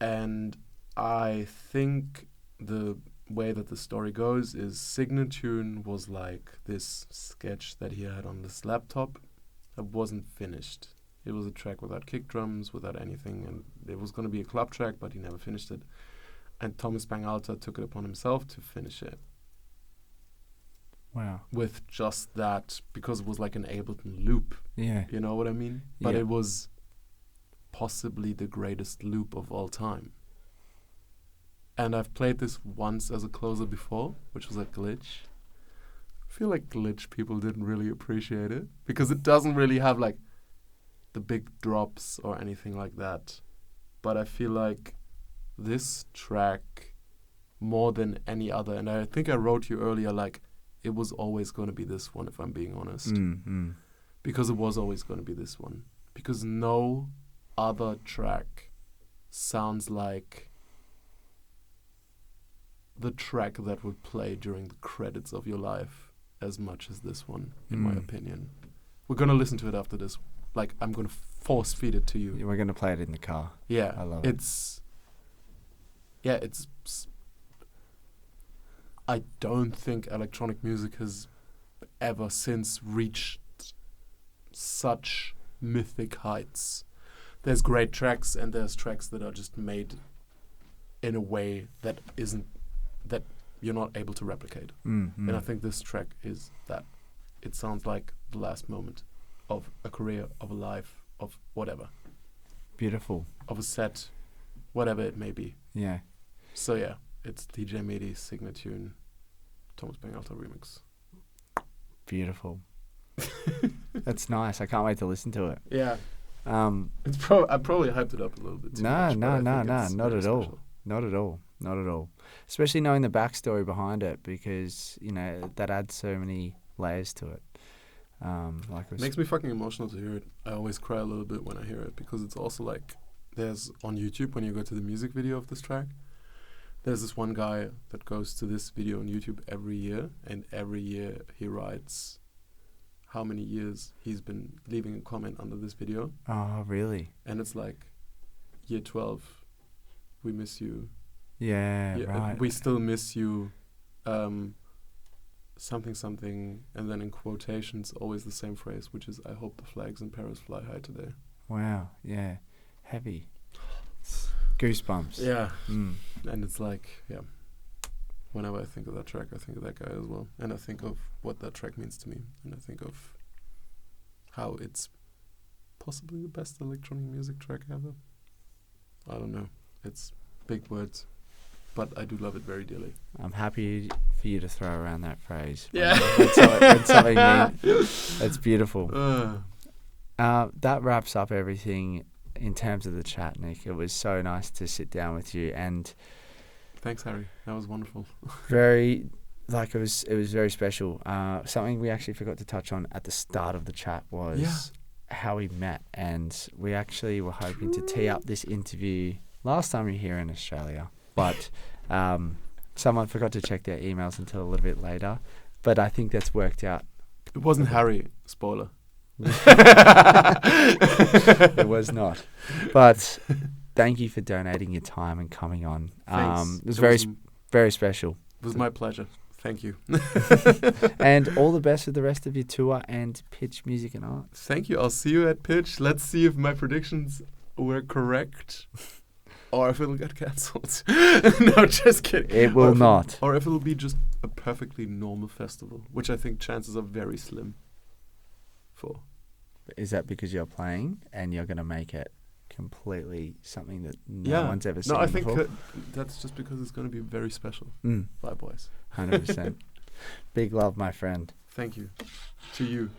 And I think the way that the story goes is Signatune was like this sketch that he had on this laptop that wasn't finished. It was a track without kick drums, without anything, and it was going to be a club track, but he never finished it. And Thomas Bangalter took it upon himself to finish it. Wow. With just that, because it was like an Ableton loop. Yeah. You know what I mean? But Yeah. it was possibly the greatest loop of all time. And I've played this once as a closer before, which was a glitch. I feel like glitch people didn't really appreciate it because it doesn't really have like the big drops or anything like that. But I feel like this track, more than any other, and I think I wrote you earlier, like, it was always going to be this one, if I'm being honest. Because it was always going to be this one. Because no other track sounds like the track that would play during the credits of your life as much as this one, in my opinion. We're going to listen to it after this. Like, I'm going to force feed it to you. We're going to play it in the car. Yeah. I love it. I don't think electronic music has ever since reached such mythic heights. There's great tracks, and there's tracks that are just made in a way that you're not able to replicate. And I think this track is that. It sounds like the last moment of a career, of a life, of whatever. Beautiful. Of a set, whatever it may be. Yeah. So yeah, it's DJ Medi's signature tune, Thomas Bangalter remix. Beautiful. That's nice. I can't wait to listen to it. Yeah. I probably hyped it up a little bit too No, much. not at all. Not at all. Not at all. Especially knowing the backstory behind it, because, you know, that adds so many layers to it. It makes me fucking emotional to hear it. I always cry a little bit when I hear it, because it's also like, there's on YouTube, when you go to the music video of this track, there's this one guy that goes to this video on YouTube every year, and every year he writes how many years he's been leaving a comment under this video. Oh, really? And it's like, year 12, we miss you. Yeah, right. We still miss you. Something, and then in quotations, always the same phrase, which is, I hope the flags in Paris fly high today. Wow, yeah. Heavy. Goosebumps. Yeah. And it's like, yeah, whenever I think of that track, I think of that guy as well. And I think of what that track means to me. And I think of how it's possibly the best electronic music track ever. I don't know. It's big words. But I do love it very dearly. I'm happy for you to throw around that phrase. Yeah. When something that's beautiful. That wraps up everything in terms of the chat, Nick. It was so nice to sit down with you, and thanks, Harry. That was wonderful. It was very special. Something we actually forgot to touch on at the start of the chat was how we met, and we actually were hoping to tee up this interview last time you were here in Australia. But someone forgot to check their emails until a little bit later. But I think that's worked out. It wasn't Harry. Spoiler. It was not. But thank you for donating your time and coming on. Thanks. It was very special. It was my pleasure. Thank you. And all the best with the rest of your tour and Pitch Music and Arts. Thank you. I'll see you at Pitch. Let's see if my predictions were correct. Or if it'll get cancelled. No, just kidding. It will not. Or if it'll be just a perfectly normal festival, which I think chances are very slim for. Is that because you're playing and you're going to make it completely something that no one's ever seen before? No, I think that's just because it's going to be very special. Bye, boys. 100%. Big love, my friend. Thank you. To you.